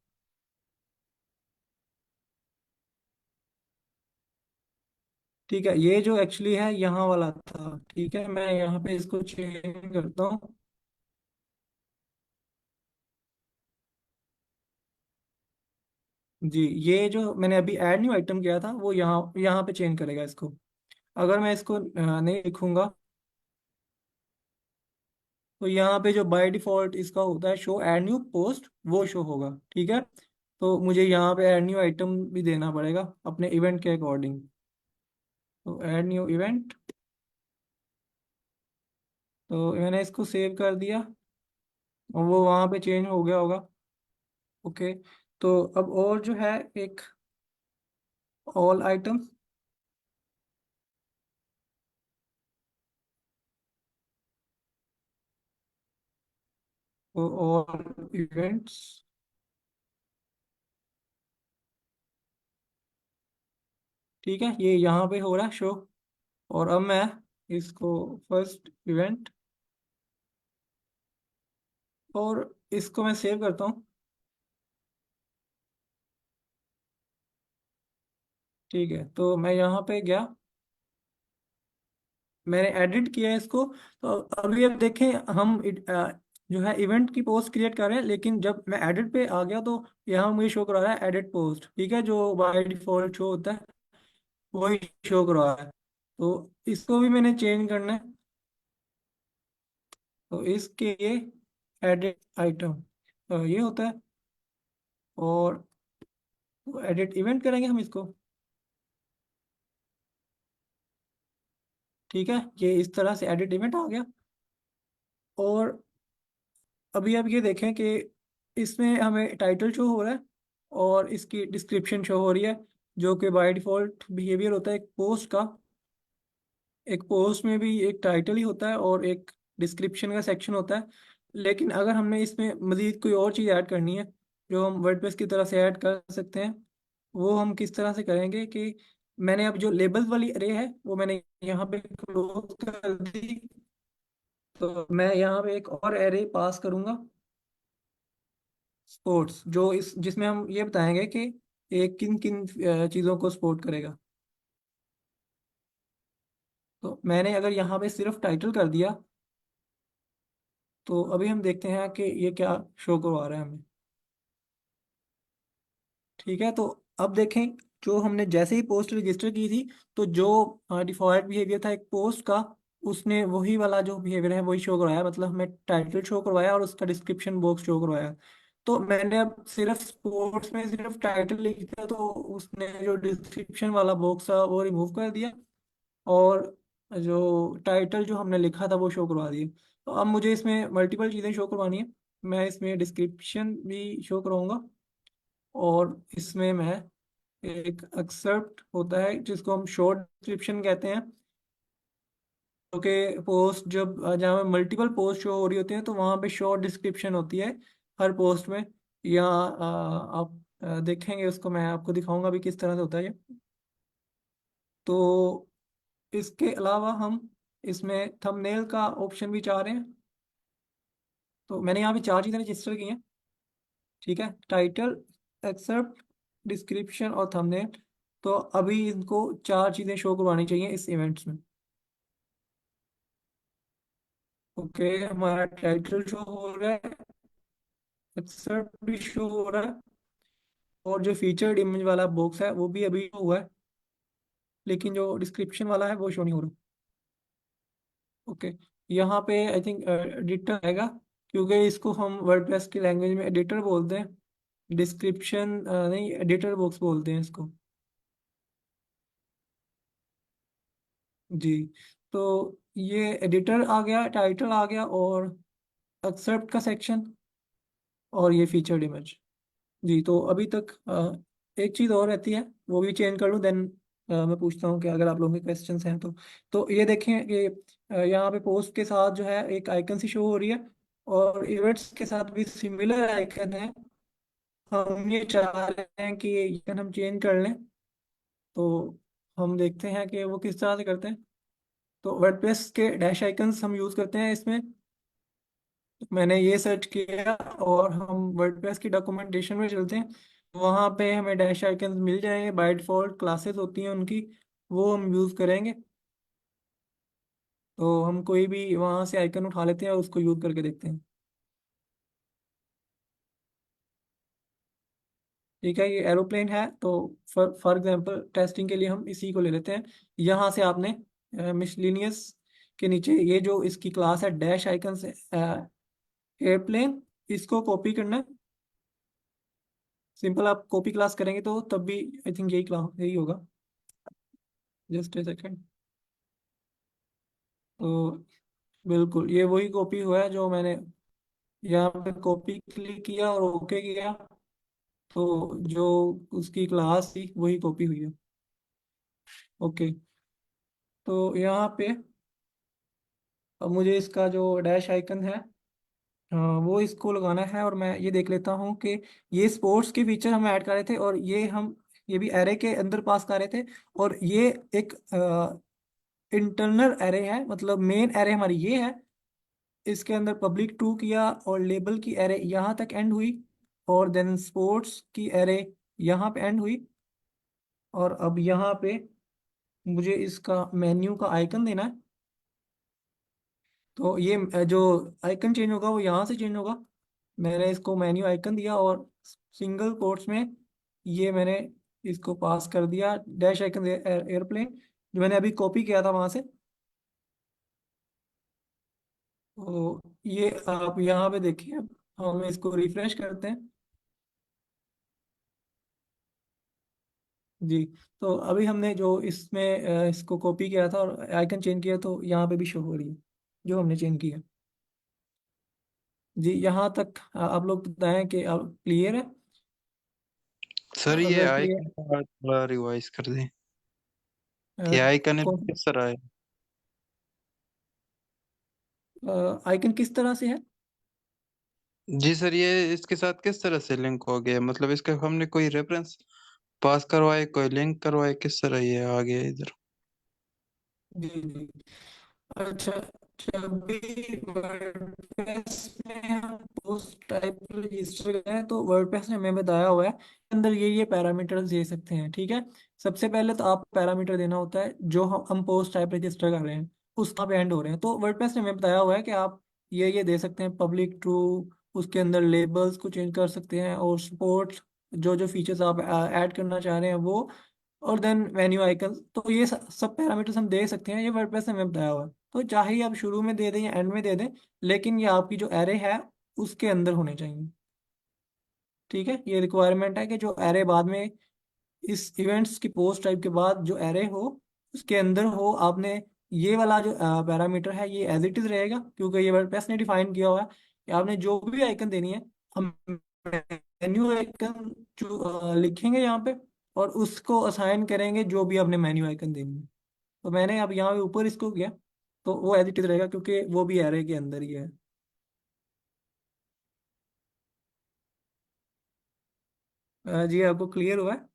ठीक है, ये जो एक्चुअली है यहाँ वाला था, ठीक है, मैं यहाँ पे इसको चेंज करता हूँ। जी, ये जो मैंने अभी ऐड न्यू आइटम किया था वो यहाँ यहाँ पे चेंज करेगा इसको। अगर मैं इसको नहीं लिखूंगा तो यहाँ पे जो बाय डिफॉल्ट इसका होता है शो ऐड न्यू पोस्ट, वो शो होगा, ठीक है। तो मुझे यहाँ पे ऐड न्यू आइटम भी देना पड़ेगा अपने इवेंट के अकॉर्डिंग। तो ऐड न्यू इवेंट, तो मैंने इसको सेव कर दिया और वो वहाँ पे चेंज हो गया होगा। ओके, तो अब और जो है एक ऑल आइटम, ऑल इवेंट्स, ठीक है, ये यहाँ पे हो रहा है शो। और अब मैं इसको फर्स्ट इवेंट, और इसको मैं सेव करता हूँ। ठीक है, तो मैं यहाँ पे गया, मैंने एडिट किया है इसको। तो अभी अब देखें, हम जो है इवेंट की पोस्ट क्रिएट कर रहे हैं, लेकिन जब मैं एडिट पे आ गया तो यहाँ मुझे शो करा रहा है एडिट पोस्ट, ठीक है, जो बाय डिफॉल्ट शो होता है वही शो करा रहा है। तो इसको भी मैंने चेंज करना है, तो इसके लिए एडिट आइटम ये होता है, और एडिट इवेंट करेंगे हम इसको। ठीक है, ये इस तरह से एडिट इवेंट आ गया। और अभी आप ये देखें कि इसमें हमें टाइटल शो हो रहा है और इसकी डिस्क्रिप्शन शो हो रही है, जो कि बाय डिफॉल्ट बिहेवियर होता है एक पोस्ट का। एक पोस्ट में भी एक टाइटल ही होता है और एक डिस्क्रिप्शन का सेक्शन होता है। लेकिन अगर हमने इसमें मज़ीद कोई और चीज़ ऐड करनी है जो हम वर्डप्रेस की तरह से ऐड कर सकते हैं, वो हम किस तरह से करेंगे कि मैंने अब जो लेबल्स वाली अरे है वो मैंने यहाँ पे क्लोज कर दी। तो मैं यहाँ पे एक और एरे पास करूँगा, स्पोर्ट्स, जो इस जिसमें हम ये बताएंगे कि ये किन किन चीज़ों को सपोर्ट करेगा। तो मैंने अगर यहाँ पे सिर्फ टाइटल कर दिया तो अभी हम देखते हैं कि ये क्या शो करवा रहा है हमें। ठीक है, तो अब देखें, जो हमने जैसे ही पोस्ट रजिस्टर की थी तो जो डिफॉल्ट बिहेवियर था एक पोस्ट का, उसने वही वाला जो बिहेवियर है वही शो करवाया, मतलब हमें टाइटल शो करवाया और उसका डिस्क्रिप्शन बॉक्स शो करवाया। तो मैंने अब सिर्फ स्पोर्ट्स में सिर्फ टाइटल लिख दिया तो उसने जो डिस्क्रिप्शन वाला बॉक्स था वो रिमूव कर दिया, और जो टाइटल जो हमने लिखा था वो शो करवा दिया। तो अब मुझे इसमें मल्टीपल चीज़ें शो करवानी है। मैं इसमें डिस्क्रिप्शन भी शो करवाऊंगा, और इसमें मैं एक एक्सेप्ट होता है जिसको हम शॉर्ट डिस्क्रिप्शन कहते हैं, क्योंकि पोस्ट जब जहाँ पे मल्टीपल पोस्ट शो हो रही होती हैं तो वहाँ पे शॉर्ट डिस्क्रिप्शन होती है हर पोस्ट में। या आप देखेंगे, उसको मैं आपको दिखाऊंगा भी किस तरह से होता है ये। तो इसके अलावा हम इसमें थंबनेल का ऑप्शन भी चाह रहे हैं। तो मैंने यहाँ पे चार चीज़ें रजिस्टर की हैं, ठीक है, टाइटल, एक्सेप्ट, डिस्क्रिप्शन और थंबनेल। तो अभी इनको चार चीज़ें शो करवानी चाहिए इस इवेंट्स में। ओके, हमारा टाइटल शो हो रहा है, एक्सेप्ट भी शो हो रहा है, और जो फीचर्ड इमेज वाला बॉक्स है वो भी अभी हुआ है, लेकिन जो डिस्क्रिप्शन वाला है वो शो नहीं हो रहा। ओके, यहाँ पे आई थिंक एडिटर आएगा, क्योंकि इसको हम वर्डप्रेस की लैंग्वेज में एडिटर बोलते हैं, डिस्क्रिप्शन नहीं, एडिटर बॉक्स बोलते हैं इसको। जी, तो ये एडिटर आ गया, टाइटल आ गया, और एक्सेप्ट का सेक्शन, और ये फीचर्ड इमेज। जी, तो अभी तक एक चीज़ और रहती है, वो भी चेंज कर लूँ, देन मैं पूछता हूँ कि अगर आप लोगों के क्वेश्चंस हैं तो ये देखें कि यहाँ पे पोस्ट के साथ जो है एक आइकन सी शो हो रही है, और इवेंट्स के साथ भी सिमिलर आइकन है। हम ये चाह रहे हैं कि ये आइकन हम चेंज कर लें, तो हम देखते हैं कि वो किस तरह से करते हैं। तो वर्डप्रेस के डैश आइकन्स हम यूज़ करते हैं इसमें, मैंने ये सर्च किया और हम वर्डप्रेस की डॉक्यूमेंटेशन में चलते हैं, वहाँ पे हमें डैश आइकन मिल जाएंगे, बाय डिफॉल्ट क्लासेस होती हैं उनकी, वो हम यूज़ करेंगे। तो हम कोई भी वहाँ से आइकन उठा लेते हैं और उसको यूज़ करके देखते हैं। ठीक है, ये एरोप्लेन है, तो फॉर एग्जांपल टेस्टिंग के लिए हम इसी को ले लेते हैं। यहाँ से आपने मिसलिनियस के नीचे ये जो इसकी क्लास है डैश आइकन से एयरप्लेन, इसको कॉपी करना है। सिंपल आप कॉपी क्लास करेंगे तो तब भी आई थिंक यही क्लास यही होगा। Just a second. तो बिल्कुल ये वही कॉपी हुआ है जो मैंने यहाँ पे कॉपी क्लिक किया और ओके किया, तो जो उसकी क्लास थी वही कॉपी हुई है। ओके, तो यहाँ पे अब मुझे इसका जो डैश आइकन है, वो इसको लगाना है, और मैं ये देख लेता हूँ कि ये स्पोर्ट्स के फीचर हम ऐड कर रहे थे, और ये भी एरे के अंदर पास कर रहे थे। और ये एक इंटरनल एरे है, मतलब मेन एरे हमारी ये है। इसके अंदर पब्लिक टू किया और लेबल की एरे यहाँ तक एंड हुई, और देन स्पोर्ट्स की एरे यहाँ पे एंड हुई। और अब यहाँ पे मुझे इसका मेन्यू का आइकन देना है। तो ये जो आइकन चेंज होगा वो यहाँ से चेंज होगा। मैंने इसको मेन्यू आइकन दिया और सिंगल कोट्स में ये मैंने इसको पास कर दिया डैश आइकन एयरप्लेन, जो मैंने अभी कॉपी किया था वहां से। तो ये आप यहाँ पे देखिए, अब हम इसको रिफ्रेश करते हैं। जी, तो अभी हमने जो इसमें इसको कॉपी किया था और आइकन चेंज किया, तो यहाँ पे भी शो हो रही है जो हमने चेंज किया। जी, यहाँ तक आप लोग बताएं कि अब क्लियर है। सर ये अगर क्लियर, आइकन थोड़ा रिवाइज कर दें। ये आइकन कौन किस तरह है? आइकन किस तरह से है? जी सर, ये इसके साथ किस तरह से लिंक हो गया, मतलब इसका हमने कोई रेफरेंस पास करवाए, कोई लिंक करवाए, किस तरह ये आ गया इधर? जी जी, अच्छा, जब भी वर्डप्रेस में हम पोस्ट टाइप रजिस्टर करें तो वर्डप्रेस ने हमें बताया हुआ है कि अंदर ये पैरामीटर्स दे सकते हैं। ठीक है, सबसे पहले तो आप पैरामीटर देना होता है जो हम पोस्ट टाइप रजिस्टर कर रहे हैं उसका पे एंड हो रहे हैं। तो वर्डप्रेस ने हमें बताया हुआ है कि आप ये दे सकते हैं पब्लिक ट्रू, उसके अंदर लेबल्स को चेंज कर सकते हैं, और सपोर्ट जो जो फीचर्स आप ऐड करना चाह रहे हैं वो, और देन मेन्यू आइकन। तो ये सब पैरामीटर्स हम दे सकते हैं, ये वर्डप्रेस ने हमें बताया हुआ है। तो चाहे आप शुरू में दे दें या एंड में दे दें, लेकिन ये आपकी जो एरे है उसके अंदर होने चाहिए। ठीक है, ये रिक्वायरमेंट है कि जो एरे बाद में इस इवेंट्स की पोस्ट टाइप के बाद जो एरे हो उसके अंदर हो। आपने ये वाला जो पैरामीटर है ये एज इट इज रहेगा, क्योंकि ये वर्डप्रेस ने डिफाइन किया हुआ है कि आपने जो भी आइकन देनी है, हम मेन्यू आइकन लिखेंगे यहाँ पे, और उसको असाइन करेंगे जो भी आपने मेन्यू आइकन देनी है। तो मैंने अब यहाँ पे ऊपर इसको किया, तो वो एज इट इज रहेगा क्योंकि वो भी एरे के अंदर ही है। जी, आपको क्लियर हुआ है?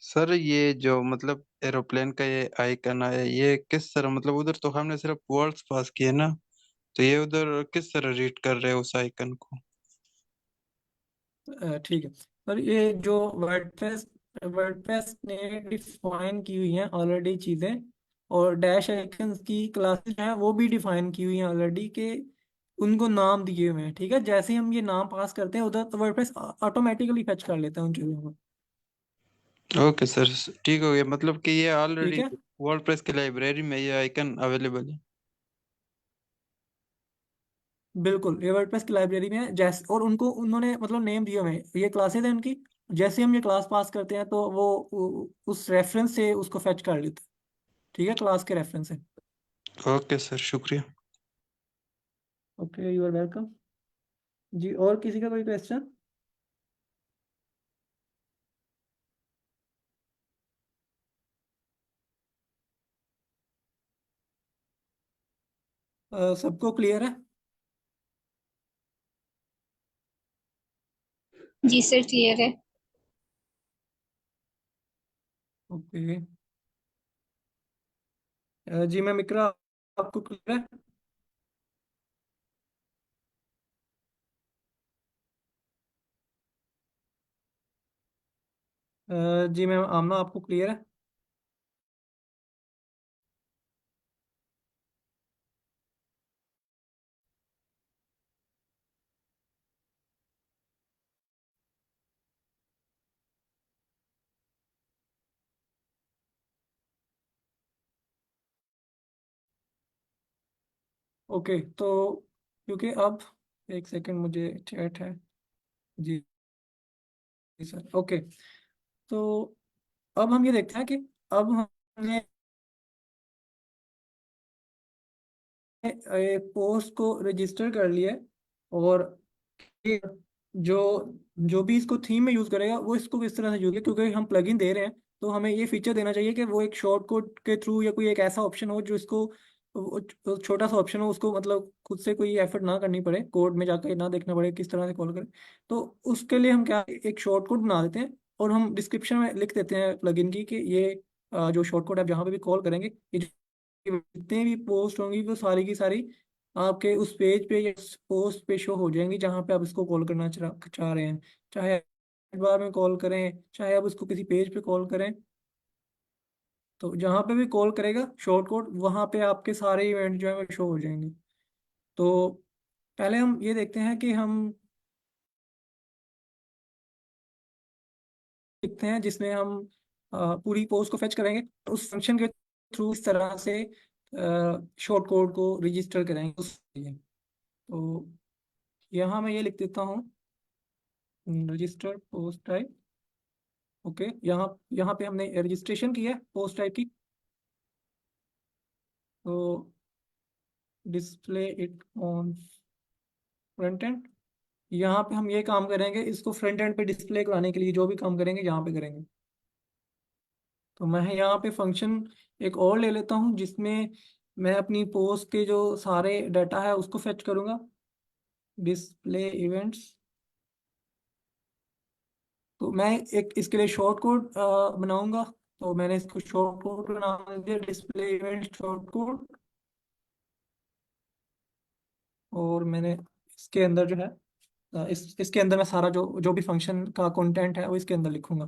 सर ये जो मतलब एरोप्लेन का ये आइकन आया, ये किस तरह, मतलब उधर तो हमने सिर्फ वर्ड्स पास किए ना, तो ये उधर किस तरह रीड कर रहे हैं उस आइकन को? ठीक है, पर ये जो वर्डप्रेस वर्डप्रेस ने डिफाइन की हुई हैं ऑलरेडी चीज़ें, और डैश आइकन्स की क्लासेस हैं वो भी डिफाइन की हुई हैं ऑलरेडी, के उनको नाम दिए हुए हैं। ठीक है, जैसे ही हम ये नाम पास करते हैं उधर तो वर्डप्रेस ऑटोमेटिकली फेच कर लेता है उन चीज़ों को। ओके सर, ठीक हो गया, मतलब कि ये ठीक ऑलरेडी है, वर्डप्रेस की लाइब्रेरी में ये आइकन अवेलेबल है। बिल्कुल ये वर्डप्रेस की लाइब्रेरी में है। जैसे और उनको उन्होंने मतलब नेम दिए हुए हैं, ये क्लासेस हैं उनकी। जैसे हम ये क्लास पास करते हैं तो वो उस रेफरेंस से उसको फेच कर लेते हैं। ठीक है, क्लास के रेफरेंस से। ओके सर, शुक्रिया। Okay, you are welcome. जी, और किसी का कोई क्वेश्चन? सबको क्लियर है? जी सर, क्लियर है। ओके, जी मैं मिक्रा आपको क्लियर है? जी मैम आमना, आपको क्लियर है? ओके, तो क्योंकि अब एक सेकंड, मुझे चैट है। जी जी सर, ओके। तो अब हम ये देखते हैं कि अब हमने पोस्ट को रजिस्टर कर लिया है, और ये जो जो भी इसको थीम में यूज करेगा वो इसको किस तरह से यूज करेगा, क्योंकि हम प्लगइन दे रहे हैं तो हमें ये फीचर देना चाहिए कि वो एक शॉर्ट कोड के थ्रू या कोई एक ऐसा ऑप्शन हो जो इसको छोटा सा ऑप्शन हो, उसको मतलब खुद से कोई एफर्ट ना करनी पड़े, कोड में जाकर ना देखना पड़े किस तरह से कॉल करें। तो उसके लिए हम क्या, एक शॉर्ट कोड बना देते हैं और हम डिस्क्रिप्शन में लिख देते हैं प्लगइन की कि ये जो शॉर्ट कोड आप जहाँ पे भी कॉल करेंगे, ये जितने भी पोस्ट होंगी वो सारी की सारी आपके उस पेज पे या पोस्ट पे शो हो जाएंगी जहाँ पे आप इसको कॉल करना चाह रहे हैं। चाहे बार में कॉल करें, चाहे आप उसको किसी पेज पे कॉल करें, तो जहाँ पे भी कॉल करेगा शॉर्ट कोड, वहाँ पे आपके सारे इवेंट जो है वो शो हो जाएंगे। तो पहले हम ये देखते हैं कि हम लिखते हैं जिसमें हम पूरी पोस्ट को फेच करेंगे, तो उस फंक्शन के थ्रू इस तरह से शॉर्ट कोड को रजिस्टर करेंगे उसके लिए। तो यहाँ मैं ये लिख देता हूँ, रजिस्टर पोस्ट टाइप। ओके, यहाँ यहाँ पे हमने रजिस्ट्रेशन की है पोस्ट टाइप की, तो display it on front end. यहाँ पे हम ये काम करेंगे, इसको फ्रंट एंड पे डिस्प्ले कराने के लिए जो भी काम करेंगे यहाँ पे करेंगे। तो मैं यहाँ पे फंक्शन एक और ले लेता हूँ जिसमें मैं अपनी पोस्ट के जो सारे डाटा है उसको फेच करूँगा, डिस्प्ले इवेंट्स। तो मैं एक इसके लिए शॉर्ट कोड बनाऊंगा, तो मैंने इसको शॉर्ट कोड का नाम दिया डिस्प्ले इवेंट शॉर्ट कोड। और मैंने इसके अंदर जो है इसके अंदर मैं सारा जो जो भी फंक्शन का कंटेंट है वो इसके अंदर लिखूंगा।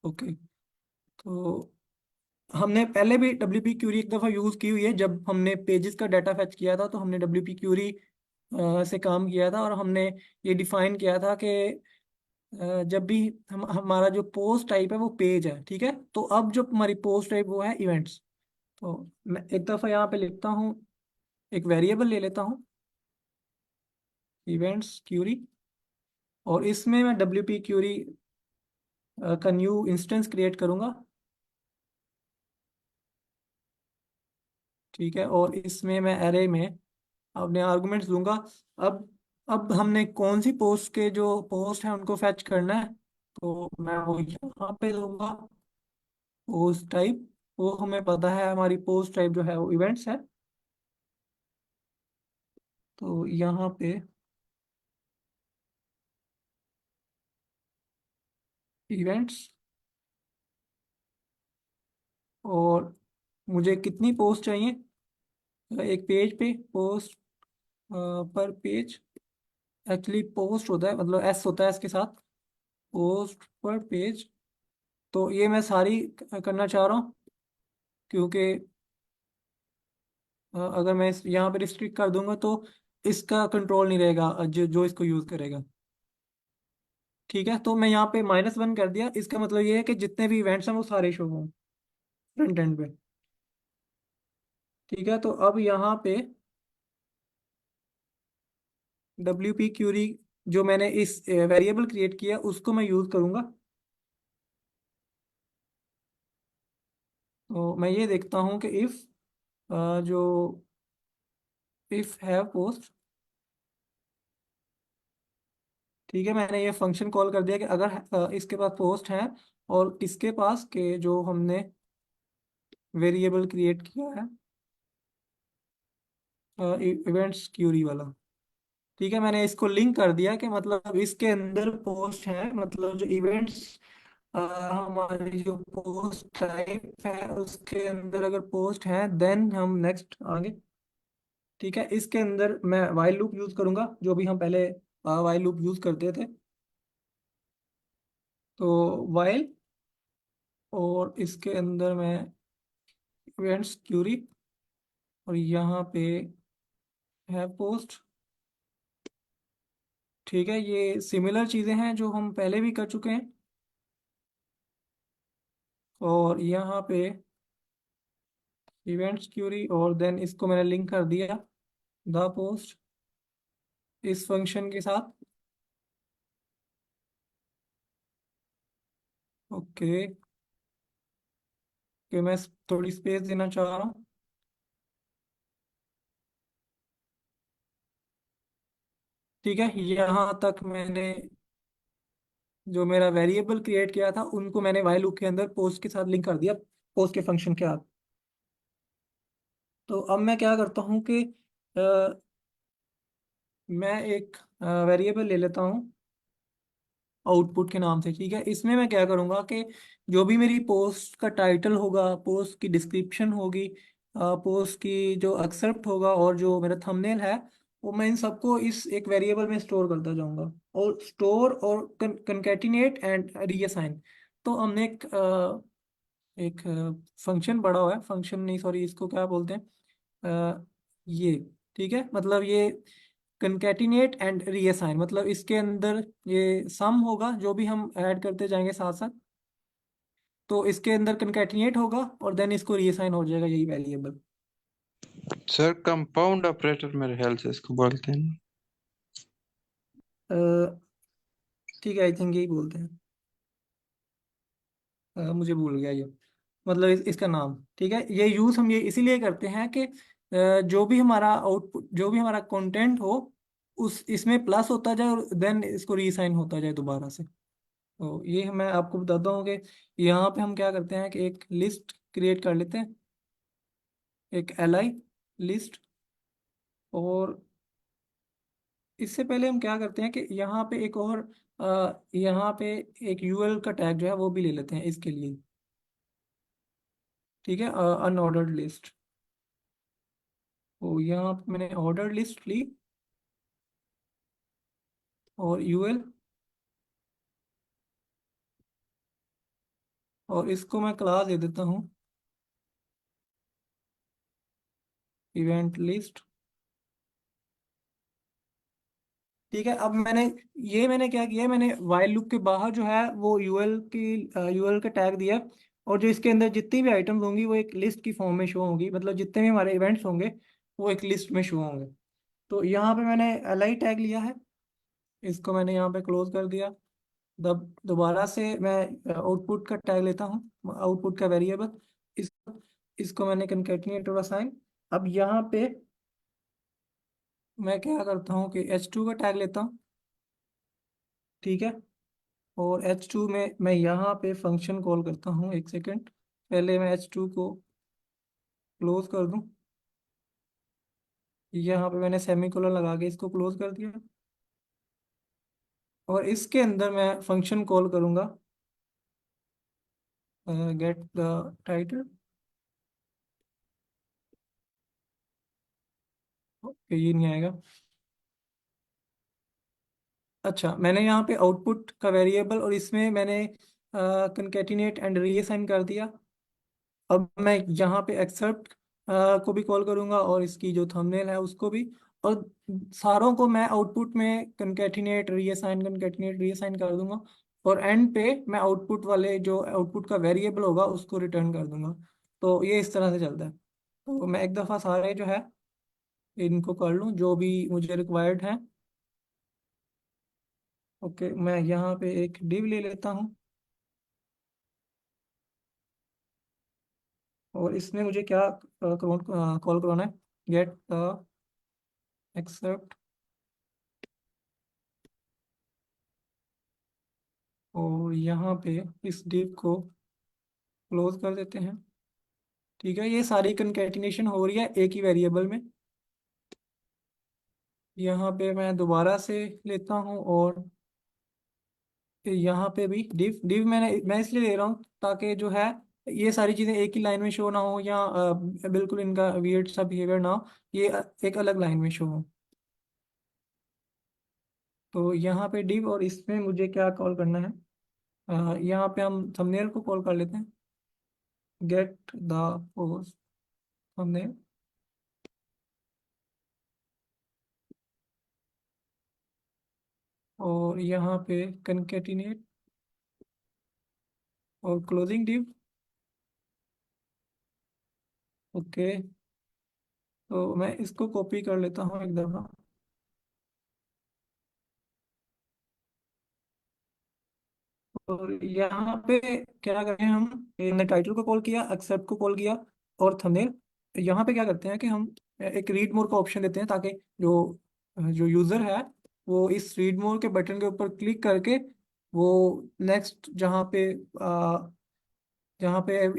ओके, तो हमने पहले भी डब्ल्यू पी क्यूरी एक दफ़ा यूज़ की हुई है, जब हमने पेजेस का डाटा फैच किया था तो हमने डब्ल्यू पी क्यूरी से काम किया था, और हमने ये डिफाइन किया था कि जब भी हम हमारा जो पोस्ट टाइप है वो पेज है, ठीक है। तो अब जो हमारी पोस्ट टाइप वो है इवेंट्स। तो मैं एक दफ़ा यहाँ पे लिखता हूँ, एक वेरिएबल ले लेता हूँ, इवेंट्स क्यूरी, और इसमें मैं डब्ल्यू पी क्यूरी का न्यू इंस्टेंस क्रिएट करूँगा, ठीक है। और इसमें मैं एरे में अपने आर्गुमेंट्स दूंगा। अब अब हमने कौन सी पोस्ट के जो पोस्ट है उनको फैच करना है, तो मैं वो यहाँ पे दूंगा पोस्ट टाइप। वो हमें पता है हमारी पोस्ट टाइप जो है वो इवेंट्स है, तो यहाँ पे इवेंट्स। और मुझे कितनी पोस्ट चाहिए, एक पेज पे पोस्ट पर पेज, एक्चुअली पोस्ट होता है मतलब एस होता है इसके साथ, पोस्ट पर पेज। तो ये मैं सारी करना चाह रहा हूँ, क्योंकि अगर मैं यहाँ पे रिस्ट्रिक्ट कर दूंगा तो इसका कंट्रोल नहीं रहेगा जो जो इसको यूज करेगा, ठीक है। तो मैं यहाँ पे -1 कर दिया, इसका मतलब ये है कि जितने भी इवेंट्स हैं वो सारे शो हों फ्रंट एंड पे, ठीक है। तो अब यहाँ पे डब्ल्यू पी क्यूरी जो मैंने इस वेरिएबल क्रिएट किया उसको मैं यूज करूंगा। तो मैं ये देखता हूँ कि इफ जो इफ हैव पोस्ट, ठीक है, मैंने ये फंक्शन कॉल कर दिया कि अगर इसके पास पोस्ट है, और किसके पास के जो हमने वेरिएबल क्रिएट किया है इवेंट्स क्यूरी वाला, ठीक है। मैंने इसको लिंक कर दिया कि मतलब इसके अंदर पोस्ट है, मतलब जो इवेंट्स हमारी जो पोस्ट टाइप है उसके अंदर अगर पोस्ट है देन हम नेक्स्ट आगे। ठीक है, इसके अंदर मैं वाइल लूप यूज करूंगा, जो भी हम पहले वाइल लूप यूज करते थे। तो वाइल, और इसके अंदर मैं इवेंट्स क्यूरी, और यहाँ पे है पोस्ट। ठीक है, ये सिमिलर चीजें हैं जो हम पहले भी कर चुके हैं। और यहाँ पे इवेंट्स क्यूरी, और देन इसको मैंने लिंक कर दिया द पोस्ट इस फंक्शन के साथ। ओके, कि मैं थोड़ी स्पेस देना चाह रहा हूँ। ठीक है, यहाँ तक मैंने जो मेरा वेरिएबल क्रिएट किया था उनको मैंने वाइल लूप के अंदर पोस्ट के साथ लिंक कर दिया, पोस्ट के फंक्शन के साथ। तो अब मैं क्या करता हूँ कि मैं एक वेरिएबल ले लेता हूँ आउटपुट के नाम से। ठीक है, इसमें मैं क्या करूँगा कि जो भी मेरी पोस्ट का टाइटल होगा, पोस्ट की डिस्क्रिप्शन होगी, पोस्ट की जो एक्सेप्ट होगा, और जो मेरा थंबनेल है, वो मैं इन सबको इस एक वेरिएबल में स्टोर करता जाऊंगा। और स्टोर और कंकैटिनेट एंड रीअसाइन। तो हमने एक फंक्शन पढ़ा हुआ है, फंक्शन नहीं सॉरी, इसको क्या बोलते हैं, ये। ठीक है, मतलब ये कंकैटिनेट एंड रीअसाइन, मतलब इसके अंदर ये सम होगा जो भी हम ऐड करते जाएंगे साथ साथ। तो इसके अंदर कंकैटिनेट होगा और देन इसको रीअसाइन हो जाएगा यही वेरिएबल। सर कंपाउंड ऑपरेटर मेरे ख्याल से इसको बोलते हैं ना? ठीक है, आई थिंक यही बोलते हैं। मुझे भूल गया ये, मतलब इसका नाम। ठीक है, ये यूज हम ये इसीलिए करते हैं कि जो भी हमारा आउटपुट, जो भी हमारा कंटेंट हो, उस इसमें प्लस होता जाए और देन इसको रीसाइन होता जाए दोबारा से। तो ये मैं आपको बताता हूँ कि यहाँ पे हम क्या करते हैं कि एक लिस्ट क्रिएट कर लेते हैं, एक एल लिस्ट। और इससे पहले हम क्या करते हैं कि यहाँ पे एक और यहाँ पे एक यूएल का टैग जो है वो भी ले लेते हैं इसके लिए। ठीक है, अनऑर्डर्ड लिस्ट। तो यहाँ पे मैंने ऑर्डर लिस्ट ली, और यूएल, और इसको मैं क्लास दे देता हूँ इवेंट लिस्ट। ठीक है, अब मैंने क्या किया है, मैंने वाइल लूप के बाहर जो है वो यूएल का टैग दिया। और जो इसके अंदर जितनी भी आइटम्स होंगी वो एक लिस्ट की फॉर्म में शो होंगी, मतलब जितने भी हमारे इवेंट्स होंगे वो एक लिस्ट में शो होंगे। तो यहाँ पे मैंने एल टैग लिया है, इसको मैंने यहाँ पे क्लोज कर दिया। तब दोबारा से मैं आउटपुट का टैग लेता हूँ, आउटपुट का वेरिएबल। इस इसको मैंने कंकैटिनेट और असाइन। अब यहाँ पे मैं क्या करता हूँ कि h2 का टैग लेता हूँ। ठीक है, और h2 में मैं यहाँ पे फंक्शन कॉल करता हूँ। एक सेकेंड, पहले मैं h2 को क्लोज कर दूँ। यहाँ पे मैंने सेमीकोलन लगा के इसको क्लोज कर दिया। और इसके अंदर मैं फंक्शन कॉल करूँगा गेट द टाइटल। ओके, ये नहीं आएगा। अच्छा, मैंने यहाँ पे आउटपुट का वेरिएबल और इसमें मैंने कंकैटिनेट एंड रीअसाइन कर दिया। अब मैं यहाँ पे एक्सेप्ट को भी कॉल करूँगा, और इसकी जो थंबनेल है उसको भी। और सारों को मैं आउटपुट में कंकैटिनेट रीअसाइन कर दूंगा। और एंड पे मैं आउटपुट वाले जो आउटपुट का वेरिएबल होगा उसको रिटर्न कर दूंगा। तो ये इस तरह से चलता है। तो मैं एक दफ़ा सारे जो है इनको कर लूँ जो भी मुझे रिक्वायर्ड है। ओके, मैं यहाँ पे एक डिव ले लेता हूँ, और इसमें मुझे क्या कॉल करवाना है, गेट एक्सेप्ट। और यहाँ पे इस डिव को क्लोज कर देते हैं। ठीक है, ये सारी कंकैटिनेशन हो रही है एक ही वेरिएबल में। यहाँ पे मैं दोबारा से लेता हूँ और यहाँ पे भी डिव डिव मैं इसलिए ले रहा हूँ ताकि जो है ये सारी चीज़ें एक ही लाइन में शो ना हो, या बिल्कुल इनका वियर्ड सा बिहेवियर ना हो, ये एक अलग लाइन में शो हो। तो यहाँ पे डिव, और इसमें मुझे क्या कॉल करना है, यहाँ पे हम थंबनेल को कॉल कर लेते हैं, गेट द पोस्ट थंबनेल। और यहाँ पे कंकेटिनेट और क्लोजिंग डिव। ओके, तो मैं इसको कॉपी कर लेता हूँ एक दफ़ा। और यहाँ पे क्या करें हम, हमने टाइटल को कॉल किया, एक्सेप्ट को कॉल किया, और थंबनेल। यहाँ पे क्या करते हैं कि हम एक रीड मोर का ऑप्शन देते हैं, ताकि जो जो यूज़र है वो इस रीड मोर के बटन के ऊपर क्लिक करके वो नेक्स्ट जहाँ पे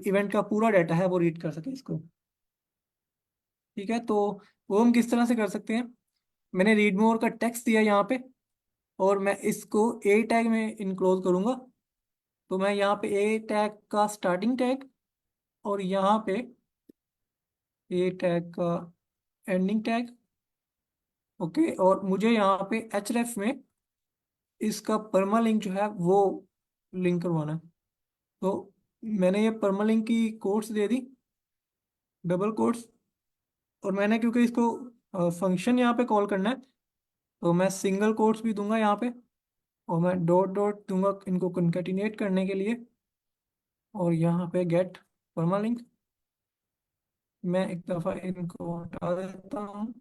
इवेंट का पूरा डाटा है वो रीड कर सके इसको। ठीक है, तो वो हम किस तरह से कर सकते हैं। मैंने रीड मोर का टेक्स्ट दिया यहाँ पे, और मैं इसको ए टैग में इनक्लोज करूंगा। तो मैं यहाँ पे ए टैग का स्टार्टिंग टैग, और यहाँ पे ए टैग का एंडिंग टैग। ओके, और मुझे यहाँ पे एचरेफ में इसका परमा लिंक जो है वो लिंक करवाना है। तो मैंने ये परमा लिंक की कोट्स दे दी, डबल कोट्स। और मैंने क्योंकि इसको फंक्शन यहाँ पे कॉल करना है, तो मैं सिंगल कोट्स भी दूंगा यहाँ पे, और मैं डॉट डॉट दूंगा इनको कंकेटिनेट करने के लिए। और यहाँ पे गेट परमा लिंक, मैं एक दफ़ा इनको हटा देता हूँ,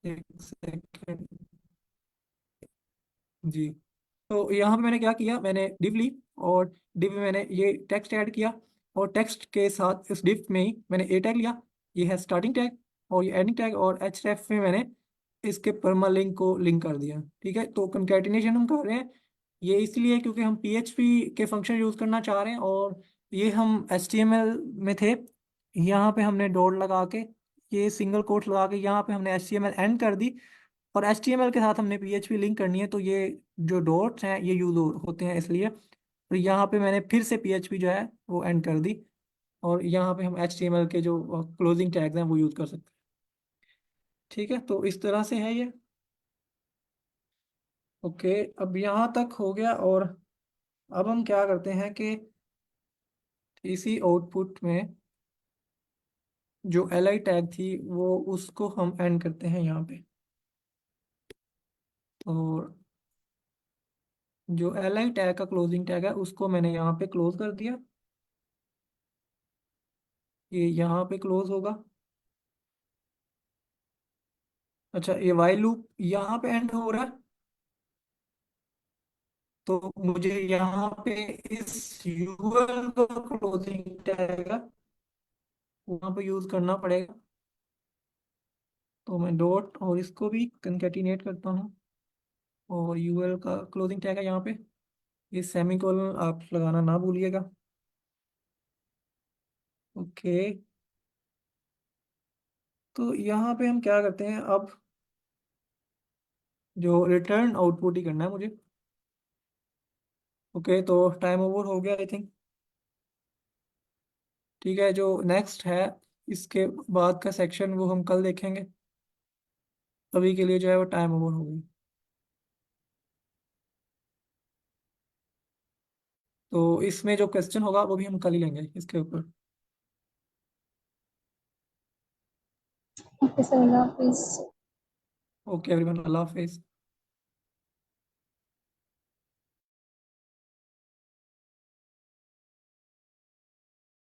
एक सेकेंड जी। तो यहाँ पे मैंने क्या किया, मैंने div ली, और div में मैंने ये टेक्स्ट ऐड किया, और टेक्स्ट के साथ इस div में ही मैंने ए टैग लिया, ये है स्टार्टिंग टैग, और ये एंडिंग टैग, और href में मैंने इसके परमा लिंक को लिंक कर दिया। ठीक है, तो कंकैटिनेशन हम कर रहे हैं ये इसलिए क्योंकि हम PHP के फंक्शन यूज़ करना चाह रहे हैं, और ये हम HTML में थे। यहाँ पे हमने डॉट लगा के, ये सिंगल कोट लगा के, यहाँ पे हमने HTML एंड कर दी, और HTML के साथ हमने PHP लिंक करनी है, तो ये जो डॉट्स हैं ये यूज होते हैं इसलिए। तो यहाँ पे मैंने फिर से PHP जो है वो एंड कर दी, और यहाँ पे हम HTML के जो क्लोजिंग टैग्स हैं वो यूज कर सकते हैं। ठीक है, तो इस तरह से है ये। ओके, अब यहाँ तक हो गया, और अब हम क्या करते हैं कि इसी आउटपुट में जो li टैग थी वो उसको हम एंड करते हैं यहाँ पे। और जो li टैग का क्लोजिंग टैग है उसको मैंने यहाँ पे क्लोज कर दिया, ये यहाँ पे क्लोज होगा। अच्छा, ये वाइल लूप यहाँ पे एंड हो रहा है, तो मुझे यहाँ पे इस यूएल का क्लोजिंग टैग है वहाँ पे यूज करना पड़ेगा। तो मैं डॉट और इसको भी कंकैटिनेट करता हूँ, और यूएल का क्लोजिंग टैग है यहाँ पे, ये सेमीकोलन आप लगाना ना भूलिएगा। ओके, तो यहाँ पे हम क्या करते हैं अब, जो रिटर्न आउटपुट ही करना है मुझे। ओके, तो टाइम ओवर हो गया आई थिंक। ठीक है, जो नेक्स्ट है इसके बाद का सेक्शन वो हम कल देखेंगे। अभी के लिए जो है वो टाइम ओवर हो गई। तो इसमें जो क्वेश्चन होगा वो भी हम कल ही लेंगे इसके ऊपर। ओके सर, अल्लाह हाफिज। ओके एवरीवन, अल्लाह हाफिज।